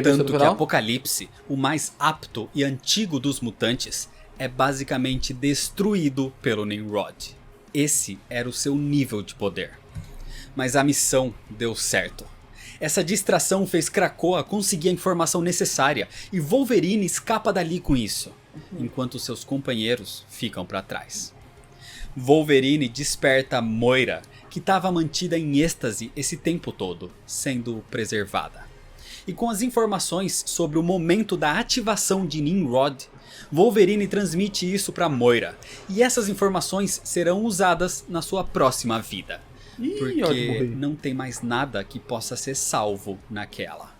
Tanto que Apocalipse, o mais apto e antigo dos mutantes, é basicamente destruído pelo Nimrod. Esse era o seu nível de poder. Mas a missão deu certo. Essa distração fez Krakoa conseguir a informação necessária e Wolverine escapa dali com isso, enquanto seus companheiros ficam para trás. Wolverine desperta Moira, que estava mantida em êxtase esse tempo todo, sendo preservada. E com as informações sobre o momento da ativação de Nimrod, Wolverine transmite isso para Moira, e essas informações serão usadas na sua próxima vida. Porque não tem mais nada que possa ser salvo naquela.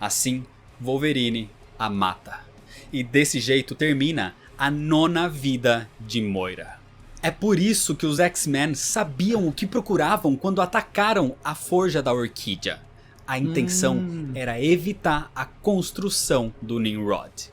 Assim, Wolverine a mata. E desse jeito termina a 9ª vida de Moira. É por isso que os X-Men sabiam o que procuravam quando atacaram a Forja da Orquídea. A intenção era evitar a construção do Nimrod.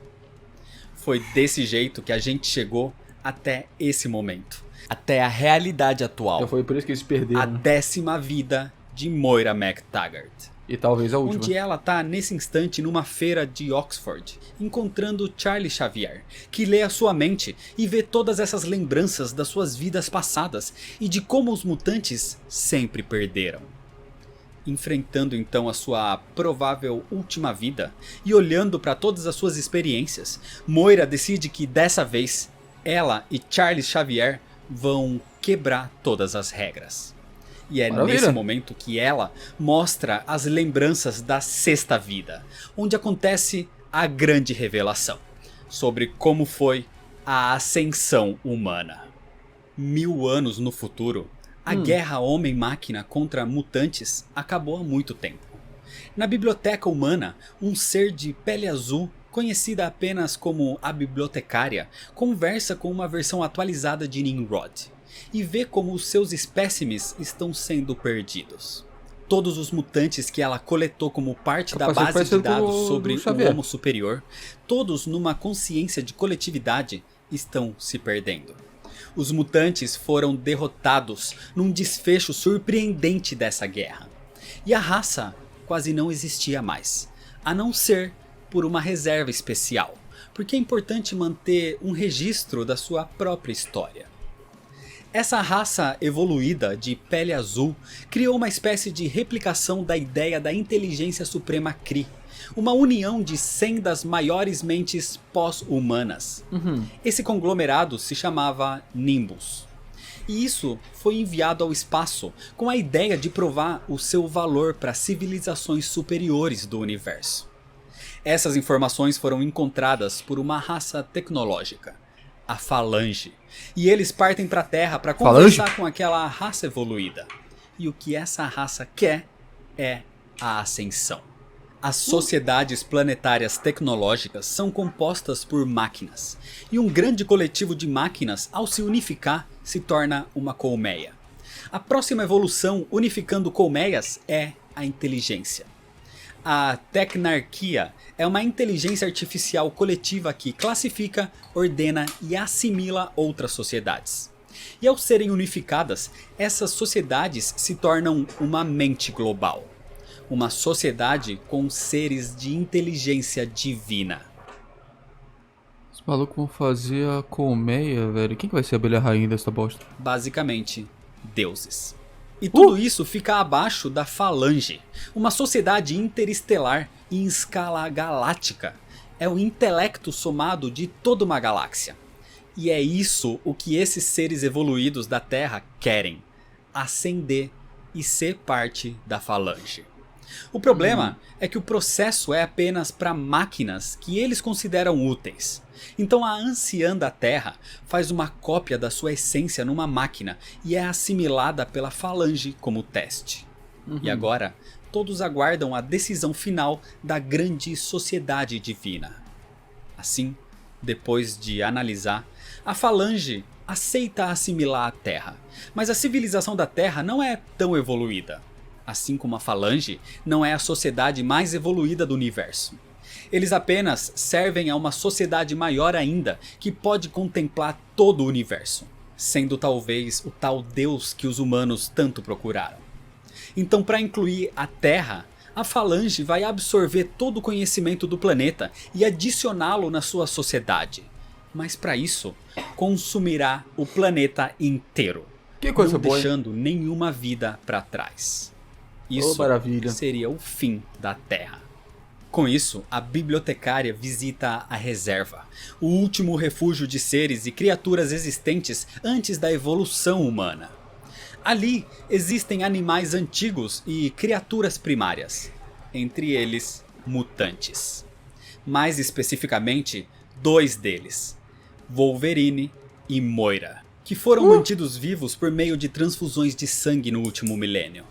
Foi desse jeito que a gente chegou até esse momento. Até a realidade atual. Foi por isso que eles perderam. A 10ª vida de Moira MacTaggert. E talvez a última. Onde ela tá nesse instante numa feira de Oxford, encontrando Charlie Xavier, que lê a sua mente e vê todas essas lembranças das suas vidas passadas e de como os mutantes sempre perderam. Enfrentando então a sua provável última vida e olhando para todas as suas experiências, Moira decide que dessa vez ela e Charles Xavier vão quebrar todas as regras. E é nesse momento que ela mostra as lembranças da 6ª vida, onde acontece a grande revelação. sobre como foi a ascensão humana. 1000 anos no futuro, a guerra homem-máquina contra mutantes acabou há muito tempo. Na biblioteca humana, um ser de pele azul, conhecida apenas como a bibliotecária, conversa com uma versão atualizada de Nimrod e vê como os seus espécimes estão sendo perdidos. Todos os mutantes que ela coletou como parte da base de dados sobre o Homo superior, todos numa consciência de coletividade, estão se perdendo. Os mutantes foram derrotados num desfecho surpreendente dessa guerra. E a raça quase não existia mais, a não ser por uma reserva especial, porque é importante manter um registro da sua própria história. Essa raça evoluída de pele azul criou uma espécie de replicação da ideia da inteligência suprema Kree, uma união de 100 das maiores mentes pós-humanas. Esse conglomerado se chamava Nimbus. E isso foi enviado ao espaço com a ideia de provar o seu valor para civilizações superiores do universo. Essas informações foram encontradas por uma raça tecnológica, a Falange, e eles partem para a Terra para conversar com aquela raça evoluída. E o que essa raça quer é a ascensão. As sociedades planetárias tecnológicas são compostas por máquinas, e um grande coletivo de máquinas, ao se unificar, se torna uma colmeia. A próxima evolução unificando colmeias é a inteligência. A Tecnarquia é uma inteligência artificial coletiva que classifica, ordena e assimila outras sociedades. E ao serem unificadas, essas sociedades se tornam uma mente global. Uma sociedade com seres de inteligência divina. Os malucos vão fazer a colmeia, velho. Quem que vai ser a abelha rainha dessa bosta? Basicamente, deuses. E tudo isso fica abaixo da Falange, uma sociedade interestelar em escala galáctica. É o intelecto somado de toda uma galáxia. E é isso o que esses seres evoluídos da Terra querem: ascender e ser parte da Falange. O problema é que o processo é apenas para máquinas que eles consideram úteis. Então a anciã da Terra faz uma cópia da sua essência numa máquina e é assimilada pela Falange como teste. E agora todos aguardam a decisão final da grande sociedade divina. Assim, depois de analisar, a Falange aceita assimilar a Terra, mas a civilização da Terra não é tão evoluída. Assim como a Falange não é a sociedade mais evoluída do universo. Eles apenas servem a uma sociedade maior ainda que pode contemplar todo o universo, sendo talvez o tal Deus que os humanos tanto procuraram. Então, para incluir a Terra, a Falange vai absorver todo o conhecimento do planeta e adicioná-lo na sua sociedade. Mas para isso, consumirá o planeta inteiro, Que coisa não boa, hein? deixando nenhuma vida para trás. Isso maravilha. seria o fim da Terra. Com isso, a bibliotecária visita a reserva, o último refúgio de seres e criaturas existentes antes da evolução humana. Ali existem animais antigos e criaturas primárias, entre eles mutantes. Mais especificamente, 2 deles, Wolverine e Moira, que foram mantidos vivos por meio de transfusões de sangue no último milênio.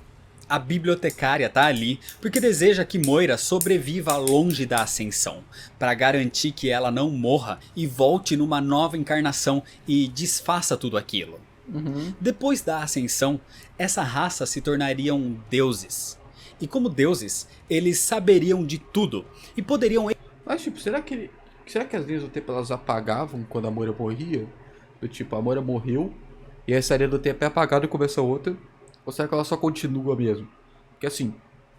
A bibliotecária tá ali porque deseja que Moira sobreviva longe da ascensão, para garantir que ela não morra e volte numa nova encarnação e desfaça tudo aquilo. Depois da ascensão, essa raça se tornariam deuses. E como deuses, eles saberiam de tudo e poderiam... Mas tipo, será que as linhas do tempo elas apagavam quando a Moira morria? Do tipo, a Moira morreu e essa linha do tempo é apagada e começa outra? Ou será que ela só continua mesmo? Porque assim,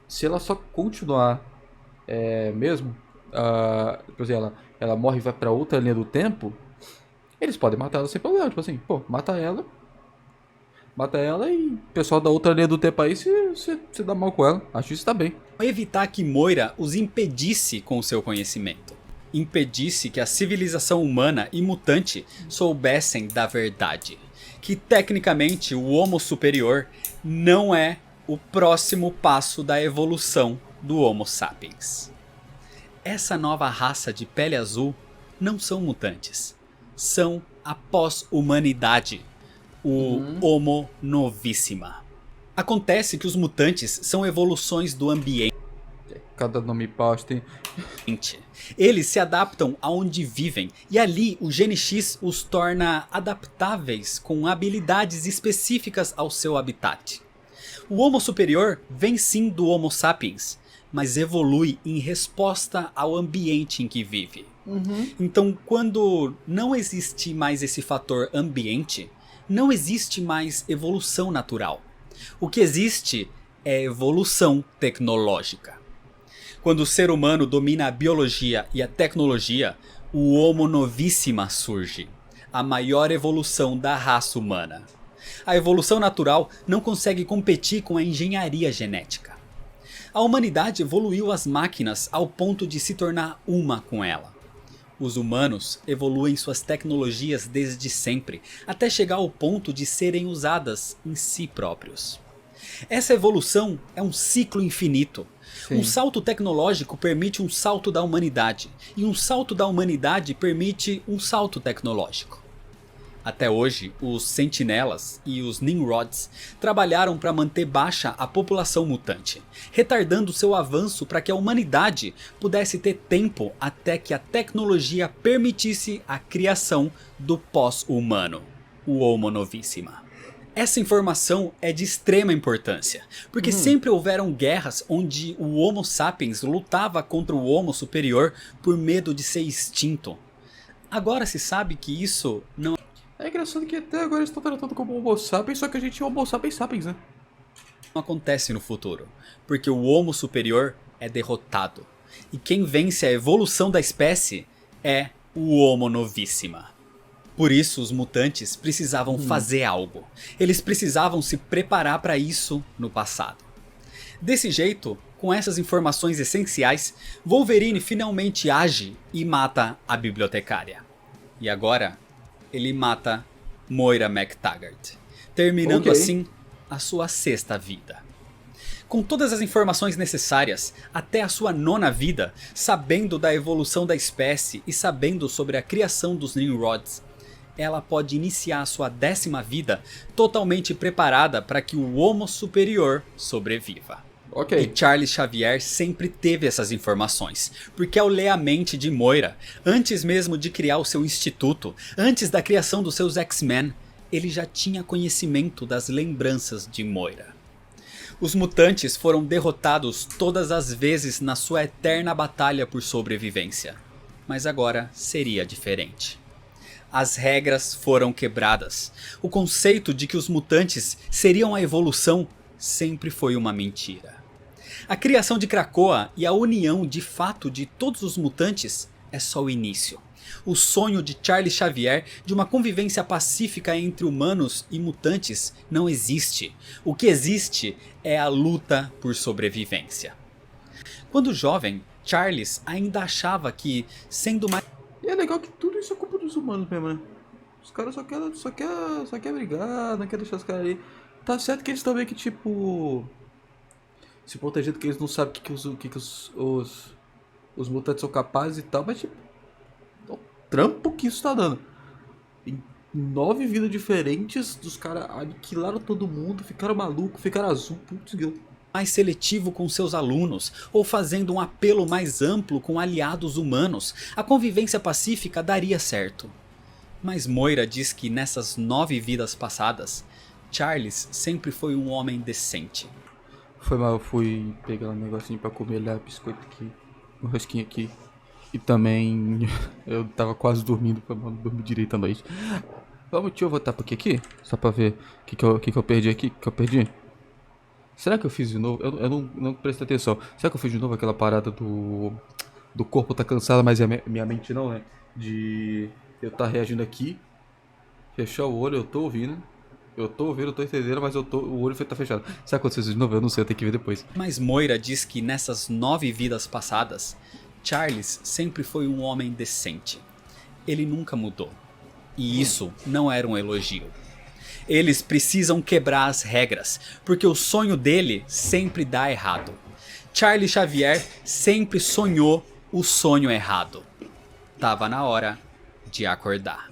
se ela só continuar mesmo, por exemplo, ela morre e vai pra outra linha do tempo, eles podem matar ela sem problema. Tipo assim, pô, mata ela e o pessoal da outra linha do tempo aí se dá mal com ela. Acho que isso tá bem. evitar que Moira os impedisse com o seu conhecimento. Impedisse que a civilização humana e mutante soubessem da verdade. Que tecnicamente o Homo superior não é o próximo passo da evolução do Homo sapiens. Essa nova raça de pele azul não são mutantes. São a pós-humanidade, o Homo Novissima. Acontece que os mutantes são evoluções do ambiente. Cada nome bosta. Eles se adaptam aonde vivem e ali o Gene X os torna adaptáveis com habilidades específicas ao seu habitat. O Homo superior vem sim do Homo sapiens, mas evolui em resposta ao ambiente em que vive. Então, quando não existe mais esse fator ambiente, não existe mais evolução natural. O que existe é evolução tecnológica. Quando o ser humano domina a biologia e a tecnologia, o Homo Novissima surge, a maior evolução da raça humana. A evolução natural não consegue competir com a engenharia genética. A humanidade evoluiu as máquinas ao ponto de se tornar uma com ela. Os humanos evoluem suas tecnologias desde sempre, até chegar ao ponto de serem usadas em si próprios. Essa evolução é um ciclo infinito. Sim. Um salto tecnológico permite um salto da humanidade, e um salto da humanidade permite um salto tecnológico. Até hoje, os Sentinelas e os Nimrods trabalharam para manter baixa a população mutante, retardando seu avanço para que a humanidade pudesse ter tempo até que a tecnologia permitisse a criação do pós-humano, o Homo Novissima. Essa informação é de extrema importância, porque sempre houveram guerras onde o Homo sapiens lutava contra o Homo superior por medo de ser extinto. Agora se sabe que isso não É engraçado que até agora eles estão tratando como Homo sapiens, só que a gente é Homo sapiens sapiens, né? acontece no futuro, porque o Homo superior é derrotado, e quem vence a evolução da espécie é o Homo Novissima. Por isso os mutantes precisavam fazer algo, eles precisavam se preparar para isso no passado. Desse jeito, com essas informações essenciais, Wolverine finalmente age e mata a bibliotecária. E agora, ele mata Moira MacTaggert, terminando assim a sua 6ª vida. Com todas as informações necessárias, até a sua 9ª vida, sabendo da evolução da espécie e sabendo sobre a criação dos Nimrods, ela pode iniciar a sua 10ª vida totalmente preparada para que o Homo superior sobreviva. E Charles Xavier sempre teve essas informações, porque ao ler a mente de Moira, antes mesmo de criar o seu instituto, antes da criação dos seus X-Men, ele já tinha conhecimento das lembranças de Moira. Os mutantes foram derrotados todas as vezes na sua eterna batalha por sobrevivência, mas agora seria diferente. As regras foram quebradas, o conceito de que os mutantes seriam a evolução sempre foi uma mentira. A criação de Krakoa e a união de fato de todos os mutantes é só o início. O sonho de Charles Xavier de uma convivência pacífica entre humanos e mutantes não existe. O que existe é a luta por sobrevivência. Quando jovem, Charles ainda achava que, sendo mais... E é legal que tudo isso é culpa dos humanos mesmo, né? Os caras só quer brigar, não quer deixar os caras aí. Tá certo que eles estão meio que tipo... se protegendo, que eles não sabem o que os mutantes são capazes e tal, mas tipo... o trampo que isso tá dando. Em 9 vidas diferentes, os caras aniquilaram todo mundo, ficaram malucos, ficaram azul, putz, mais seletivo com seus alunos, ou fazendo um apelo mais amplo com aliados humanos, a convivência pacífica daria certo. Mas Moira diz que nessas 9 vidas passadas, Charles sempre foi um homem decente. Foi mal, eu fui pegar um negocinho pra comer lá, biscoito aqui, um rosquinho aqui. E também eu tava quase dormindo, pra não dormir direito à noite. Vamos, tio, eu voltar pra aqui? Só pra ver o que eu perdi aqui, que eu perdi. Será que eu fiz de novo? Eu não prestei atenção. Será que eu fiz de novo aquela parada do corpo tá cansado, mas minha mente não, né? De eu tá reagindo aqui, fechar o olho, eu tô ouvindo, eu tô entendendo, mas o olho tá fechado. Será que aconteceu isso de novo? Eu não sei, eu tenho que ver depois. Mas Moira diz que nessas 9 vidas passadas, Charles sempre foi um homem decente. Ele nunca mudou. E isso não era um elogio. Eles precisam quebrar as regras, porque o sonho dele sempre dá errado. Charles Xavier sempre sonhou o sonho errado. tava na hora de acordar.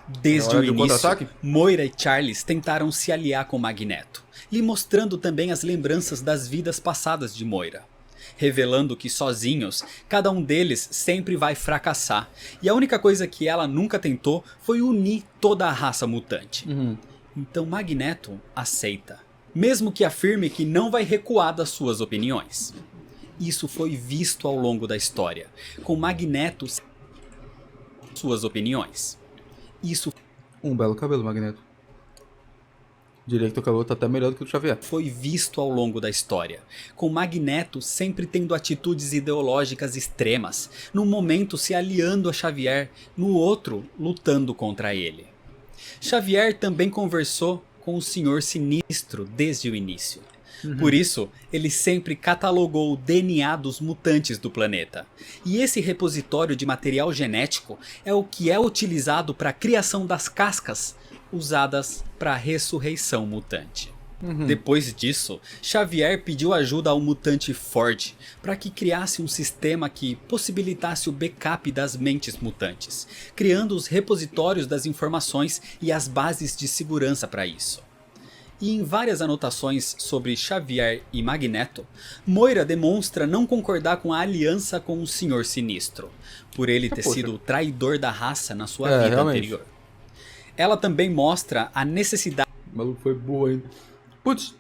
Desde hora o de um início, contra-ataque? Moira e Charles tentaram se aliar com Magneto, lhe mostrando também as lembranças das vidas passadas de Moira, revelando que sozinhos, cada um deles sempre vai fracassar, e a única coisa que ela nunca tentou foi unir toda a raça mutante. Então Magneto aceita, mesmo que afirme que não vai recuar das suas opiniões. Isso foi visto ao longo da história, com Magneto suas opiniões. Isso Um belo cabelo, Magneto. Diria que teu cabelo tá até melhor do que o do Xavier. foi visto ao longo da história, com Magneto sempre tendo atitudes ideológicas extremas, num momento se aliando a Xavier, no outro lutando contra ele. Xavier também conversou com o Senhor Sinistro desde o início. Por isso, ele sempre catalogou o DNA dos mutantes do planeta. E esse repositório de material genético é o que é utilizado para a criação das cascas usadas para a ressurreição mutante. Depois disso, Xavier pediu ajuda ao mutante Ford para que criasse um sistema que possibilitasse o backup das mentes mutantes, criando os repositórios das informações e as bases de segurança para isso. E em várias anotações sobre Xavier e Magneto, Moira demonstra não concordar com a aliança com o Senhor Sinistro, por ele ter sido o traidor da raça na sua vida realmente. anterior. Ela também mostra a necessidade O maluco foi burro ainda. Putz.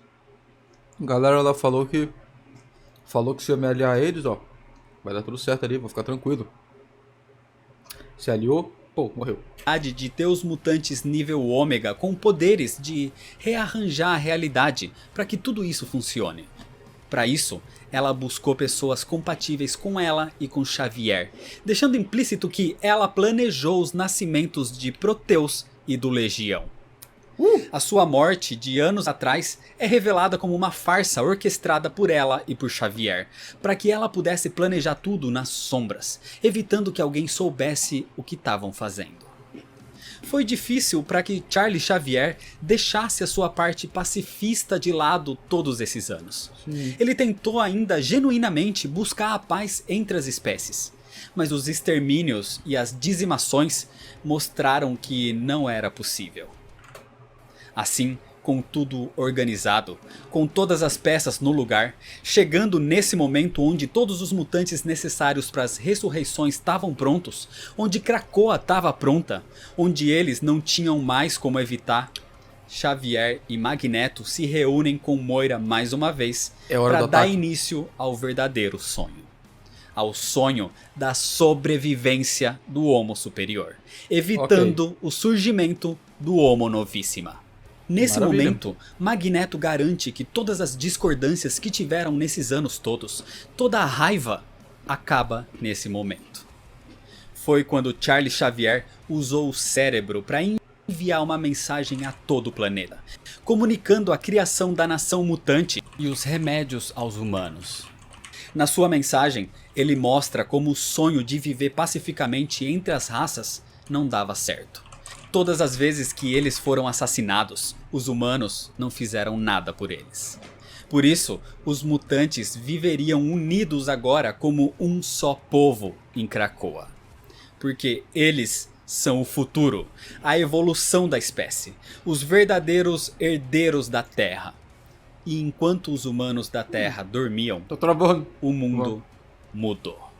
A galera lá falou que se eu me aliar a eles, ó, vai dar tudo certo ali, vou ficar tranquilo. Se aliou, pô, morreu. de ter os mutantes nível ômega com poderes de rearranjar a realidade para que tudo isso funcione. Para isso, ela buscou pessoas compatíveis com ela e com Xavier, deixando implícito que ela planejou os nascimentos de Proteus e do Legião. A sua morte de anos atrás é revelada como uma farsa orquestrada por ela e por Xavier, para que ela pudesse planejar tudo nas sombras, evitando que alguém soubesse o que estavam fazendo. Foi difícil para que Charles Xavier deixasse a sua parte pacifista de lado todos esses anos. Ele tentou ainda genuinamente buscar a paz entre as espécies, mas os extermínios e as dizimações mostraram que não era possível. Assim, com tudo organizado, com todas as peças no lugar, chegando nesse momento onde todos os mutantes necessários para as ressurreições estavam prontos, onde Krakoa estava pronta, onde eles não tinham mais como evitar, Xavier e Magneto se reúnem com Moira mais uma vez para dar início ao verdadeiro sonho. Ao sonho da sobrevivência do Homo Superior, evitando o surgimento do Homo Novissima. Nesse momento, Magneto garante que todas as discordâncias que tiveram nesses anos todos, toda a raiva, acaba nesse momento. Foi quando Charles Xavier usou o cérebro para enviar uma mensagem a todo o planeta, comunicando a criação da nação mutante e os remédios aos humanos. Na sua mensagem, ele mostra como o sonho de viver pacificamente entre as raças não dava certo. Todas as vezes que eles foram assassinados, os humanos não fizeram nada por eles. Por isso, os mutantes viveriam unidos agora como um só povo em Krakoa. Porque eles são o futuro, a evolução da espécie, os verdadeiros herdeiros da Terra. E enquanto os humanos da Terra dormiam, o mundo mudou.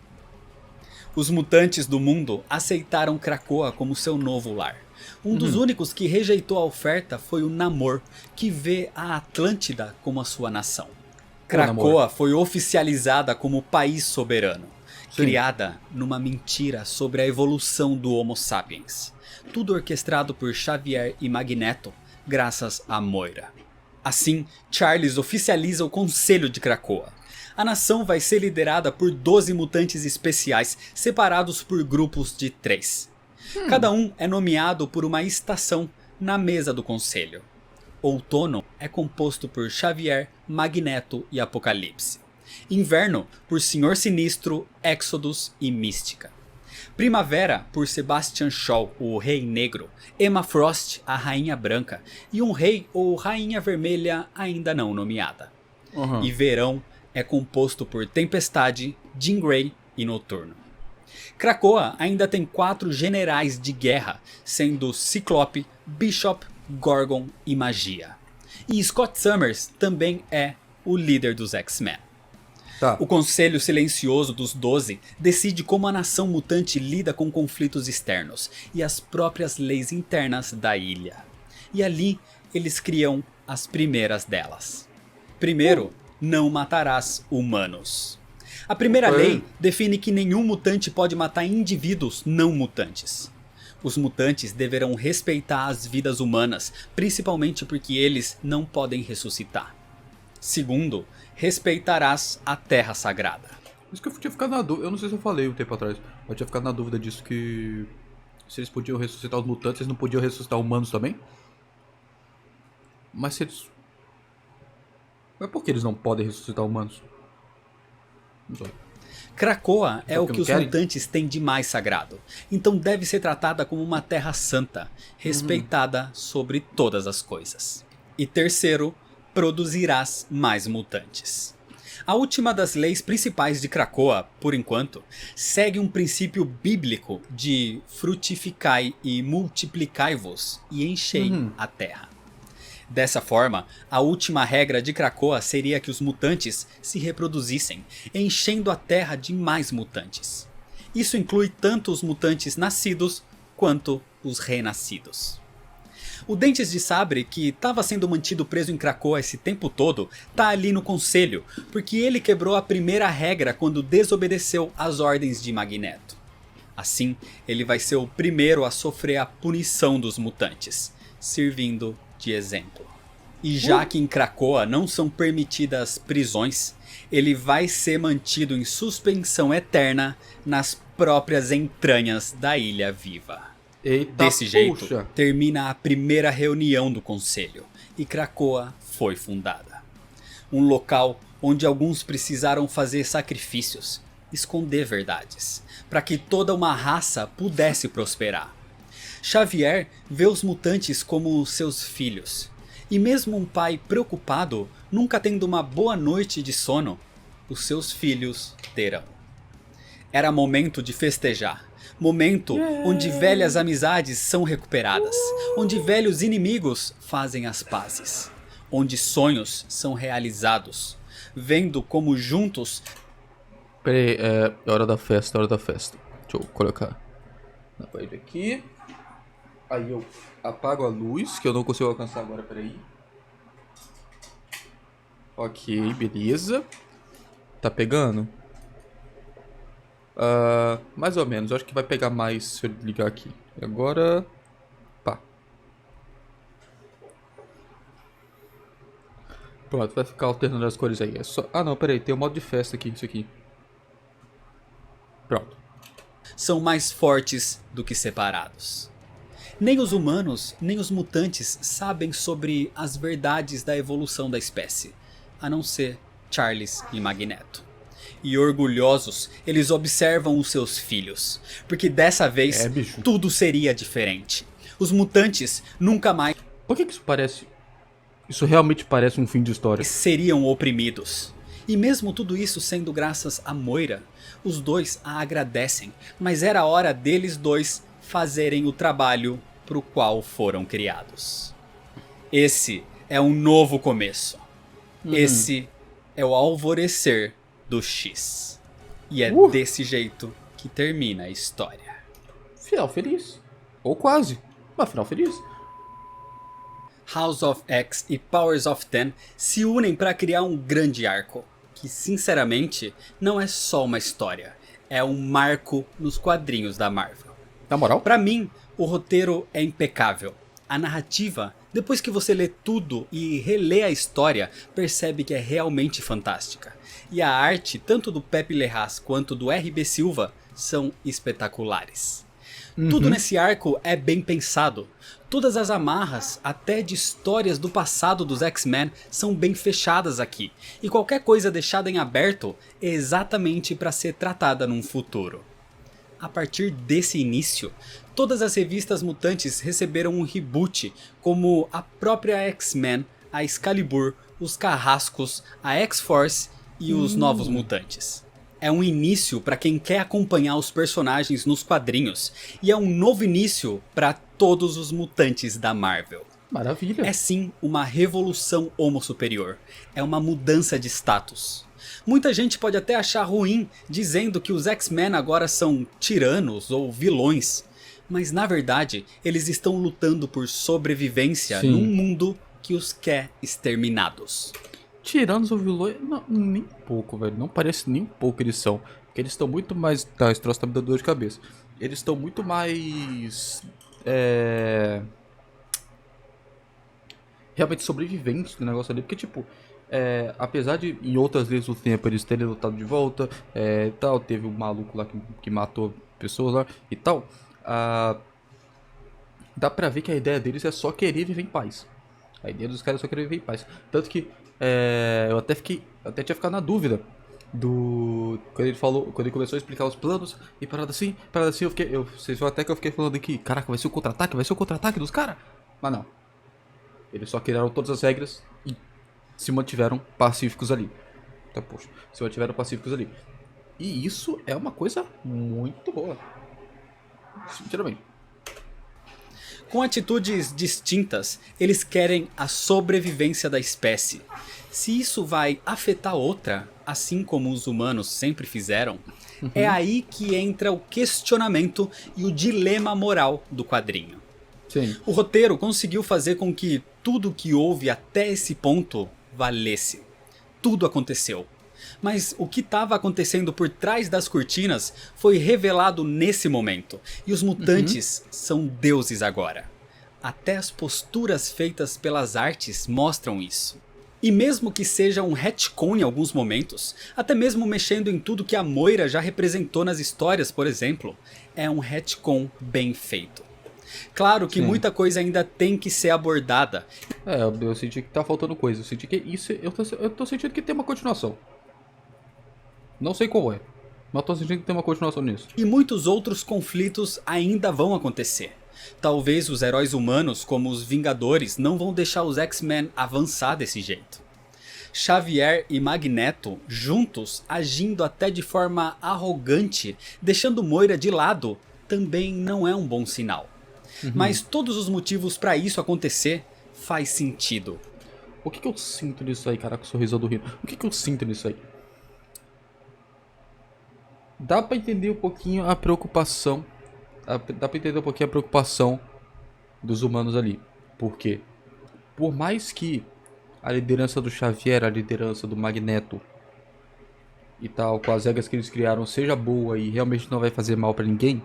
Os mutantes do mundo aceitaram Krakoa como seu novo lar. Um dos únicos que rejeitou a oferta foi o Namor, que vê a Atlântida como a sua nação. Krakoa foi oficializada como país soberano, criada numa mentira sobre a evolução do Homo sapiens. Tudo orquestrado por Xavier e Magneto, graças a Moira. Assim, Charles oficializa o Conselho de Krakoa. A nação vai ser liderada por 12 mutantes especiais, separados por grupos de 3. Cada um é nomeado por uma estação na mesa do conselho. Outono é composto por Xavier, Magneto e Apocalipse. Inverno por Senhor Sinistro, Exodus e Mística. Primavera por Sebastian Shaw, o Rei Negro, Emma Frost, a Rainha Branca e um Rei ou Rainha Vermelha ainda não nomeada. E Verão é composto por Tempestade, Jean Grey e Noturno. Krakoa ainda tem 4 generais de guerra, sendo Ciclope, Bishop, Gorgon e Magia. E Scott Summers também é o líder dos X-Men. Tá. O Conselho Silencioso dos 12 decide como a nação mutante lida com conflitos externos e as próprias leis internas da ilha. E ali eles criam as primeiras delas. Primeiro, não matarás humanos. A primeira lei define que nenhum mutante pode matar indivíduos não mutantes. Os mutantes deverão respeitar as vidas humanas, principalmente porque eles não podem ressuscitar. Segundo, respeitarás a Terra Sagrada. Isso que eu tinha ficado na dúvida. Eu não sei se eu falei um tempo atrás. Eu tinha ficado na dúvida disso que... Se eles podiam ressuscitar os mutantes, eles não podiam ressuscitar humanos também? Mas se eles... Mas por que eles não podem ressuscitar humanos? Não sei. Krakoa é o Porque que não os querem? mutantes têm de mais sagrado. Então deve ser tratada como uma terra santa, respeitada sobre todas as coisas. E terceiro, produzirás mais mutantes. A última das leis principais de Krakoa, por enquanto, segue um princípio bíblico de frutificai e multiplicai-vos e enchei a terra. Dessa forma, a última regra de Krakoa seria que os mutantes se reproduzissem, enchendo a Terra de mais mutantes. Isso inclui tanto os mutantes nascidos quanto os renascidos. O Dentes de Sabre, que estava sendo mantido preso em Krakoa esse tempo todo, tá ali no conselho, porque ele quebrou a primeira regra quando desobedeceu às ordens de Magneto. Assim, ele vai ser o primeiro a sofrer a punição dos mutantes, servindo de exemplo. E já que em Krakoa não são permitidas prisões, ele vai ser mantido em suspensão eterna nas próprias entranhas da Ilha Viva. Eita, Desse jeito, puxa. termina a primeira reunião do Conselho, e Krakoa foi fundada. Um local onde alguns precisaram fazer sacrifícios, esconder verdades, para que toda uma raça pudesse prosperar. Xavier vê os mutantes como seus filhos, e mesmo um pai preocupado, nunca tendo uma boa noite de sono, os seus filhos terão. Era momento de festejar, momento onde velhas amizades são recuperadas, onde velhos inimigos fazem as pazes, onde sonhos são realizados, vendo como juntos... Pera aí, é hora da festa, hora da festa. Deixa eu colocar na parede aqui. Aí eu apago a luz, que eu não consigo alcançar agora, peraí. Ok, beleza. Tá pegando? Mais ou menos, eu acho que vai pegar mais se eu ligar aqui. Agora... Pá. Pronto, vai ficar alternando as cores aí. É só... Ah não, peraí, tem o modo de festa aqui, isso aqui. Pronto. são mais fortes do que separados. Nem os humanos, nem os mutantes sabem sobre as verdades da evolução da espécie, a não ser Charles e Magneto. E orgulhosos, eles observam os seus filhos, porque dessa vez tudo seria diferente. Os mutantes nunca mais... Por que isso parece... Isso realmente parece um fim de história. seriam oprimidos. E mesmo tudo isso sendo graças a Moira, os dois a agradecem, mas era hora deles dois fazerem o trabalho pro qual foram criados. Esse é um novo começo. Esse é o alvorecer do X. E é desse jeito que termina a história. Final feliz. Ou quase. Mas final feliz. House of X e Powers of Ten se unem para criar um grande arco, que sinceramente não é só uma história, é um marco nos quadrinhos da Marvel. Na moral? Pra mim, o roteiro é impecável. A narrativa, depois que você lê tudo e relê a história, percebe que é realmente fantástica. E a arte, tanto do Pepe Larraz quanto do R.B. Silva, são espetaculares. Tudo nesse arco é bem pensado. Todas as amarras, até de histórias do passado dos X-Men, são bem fechadas aqui. E qualquer coisa deixada em aberto é exatamente para ser tratada num futuro. A partir desse início, todas as revistas mutantes receberam um reboot, como a própria X-Men, a Excalibur, os Carrascos, a X-Force e os Novos Mutantes. É um início para quem quer acompanhar os personagens nos quadrinhos. E é um novo início para todos os mutantes da Marvel. Maravilha. É sim uma revolução homo superior. É uma mudança de status. Muita gente pode até achar ruim dizendo que os X-Men agora são tiranos ou vilões. Mas na verdade, eles estão lutando por sobrevivência Sim. num mundo que os quer exterminados. Tiranos ou vilões, não, nem um pouco, velho. Não parece nem um pouco que eles são. Porque eles estão muito mais... Tá, esse troço tá me dando dor de cabeça. Eles estão muito mais... realmente sobreviventes do negócio ali. Porque, tipo... apesar de em outras vezes do tempo eles terem lutado de volta... tal, teve um maluco lá que matou pessoas lá e tal... dá pra ver que a ideia deles é só querer viver em paz. A ideia dos caras é só querer viver em paz. Tanto que eu até tinha ficado na dúvida quando ele começou a explicar os planos e parada assim, vocês viram até que eu fiquei falando aqui, caraca, vai ser o contra-ataque dos caras. Mas não. Eles só criaram todas as regras e se mantiveram pacíficos ali. Então, poxa, se mantiveram pacíficos ali. E isso é uma coisa muito boa. Sinceramente. Com atitudes distintas, eles querem a sobrevivência da espécie. Se isso vai afetar outra, assim como os humanos sempre fizeram, é aí que entra o questionamento e o dilema moral do quadrinho. Sim. O roteiro conseguiu fazer com que tudo que houve até esse ponto valesse. Tudo aconteceu. Mas o que estava acontecendo por trás das cortinas foi revelado nesse momento. E os mutantes são deuses agora. Até as posturas feitas pelas artes mostram isso. E mesmo que seja um retcon em alguns momentos, até mesmo mexendo em tudo que a Moira já representou nas histórias, por exemplo, é um retcon bem feito. Claro que Sim. muita coisa ainda tem que ser abordada. Eu senti que tá faltando coisa. Eu senti que isso. Eu tô sentindo que tem uma continuação. Não sei qual é, mas tô sentindo que tem uma continuação nisso. E muitos outros conflitos ainda vão acontecer. Talvez os heróis humanos, como os Vingadores, não vão deixar os X-Men avançar desse jeito. Xavier e Magneto, juntos, agindo até de forma arrogante, deixando Moira de lado, também não é um bom sinal. Mas todos os motivos para isso acontecer faz sentido. O que eu sinto nisso aí, caraca, o sorriso do Rino? O que eu sinto nisso aí? Dá pra entender um pouquinho a preocupação. Dá pra entender um pouquinho a preocupação dos humanos ali. Por quê? Por mais que a liderança do Xavier, a liderança do Magneto e tal, com as regras que eles criaram, seja boa e realmente não vai fazer mal pra ninguém,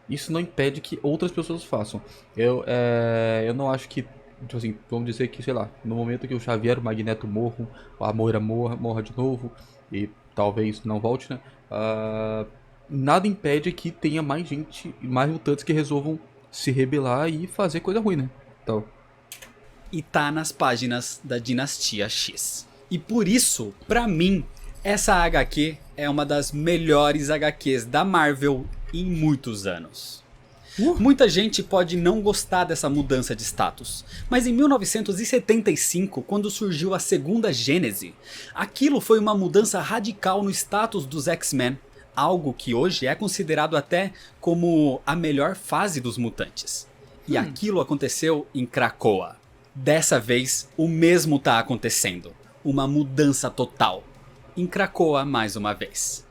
isso não impede que outras pessoas façam. Eu não acho que, tipo assim, vamos dizer que, sei lá, no momento que o Xavier, o Magneto morram, a Moira morra de novo e talvez não volte, né? Nada impede que tenha mais gente, mais mutantes que resolvam se rebelar e fazer coisa ruim, né? Então, E tá nas páginas da Dinastia X. E por isso, pra mim, essa HQ é uma das melhores HQs da Marvel em muitos anos. Muita gente pode não gostar dessa mudança de status, mas em 1975, quando surgiu a segunda Gênese, aquilo foi uma mudança radical no status dos X-Men, algo que hoje é considerado até como a melhor fase dos mutantes. E aquilo aconteceu em Krakoa. Dessa vez, o mesmo tá acontecendo, uma mudança total. Em Krakoa mais uma vez.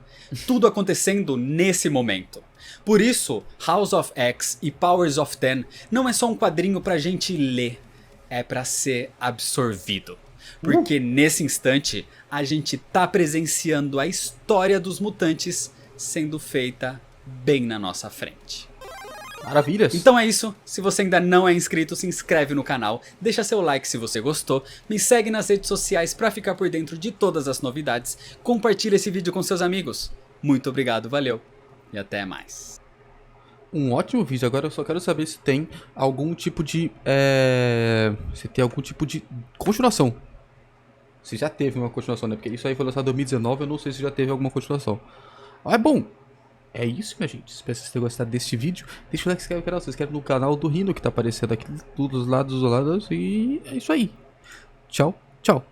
Tudo acontecendo nesse momento. Por isso, House of X e Powers of Ten não é só um quadrinho pra gente ler, é pra ser absorvido. Porque nesse instante, a gente tá presenciando a história dos mutantes sendo feita bem na nossa frente. maravilhas. Então é isso, se você ainda não é inscrito, se inscreve no canal, deixa seu like se você gostou, me segue nas redes sociais pra ficar por dentro de todas as novidades, compartilha esse vídeo com seus amigos. Muito obrigado, valeu e até mais. Um ótimo vídeo. Agora eu só quero saber se tem algum tipo de se tem algum tipo de continuação. Se já teve uma continuação, né? Porque isso aí foi lançado em 2019, eu não sei se já teve alguma continuação. Mas bom, é isso, minha gente. Espero que vocês tenham gostado desse vídeo. Deixa o like, se inscreve no canal, se inscreve no canal do Rino, que tá aparecendo aqui dos lados. E é isso aí. Tchau, tchau.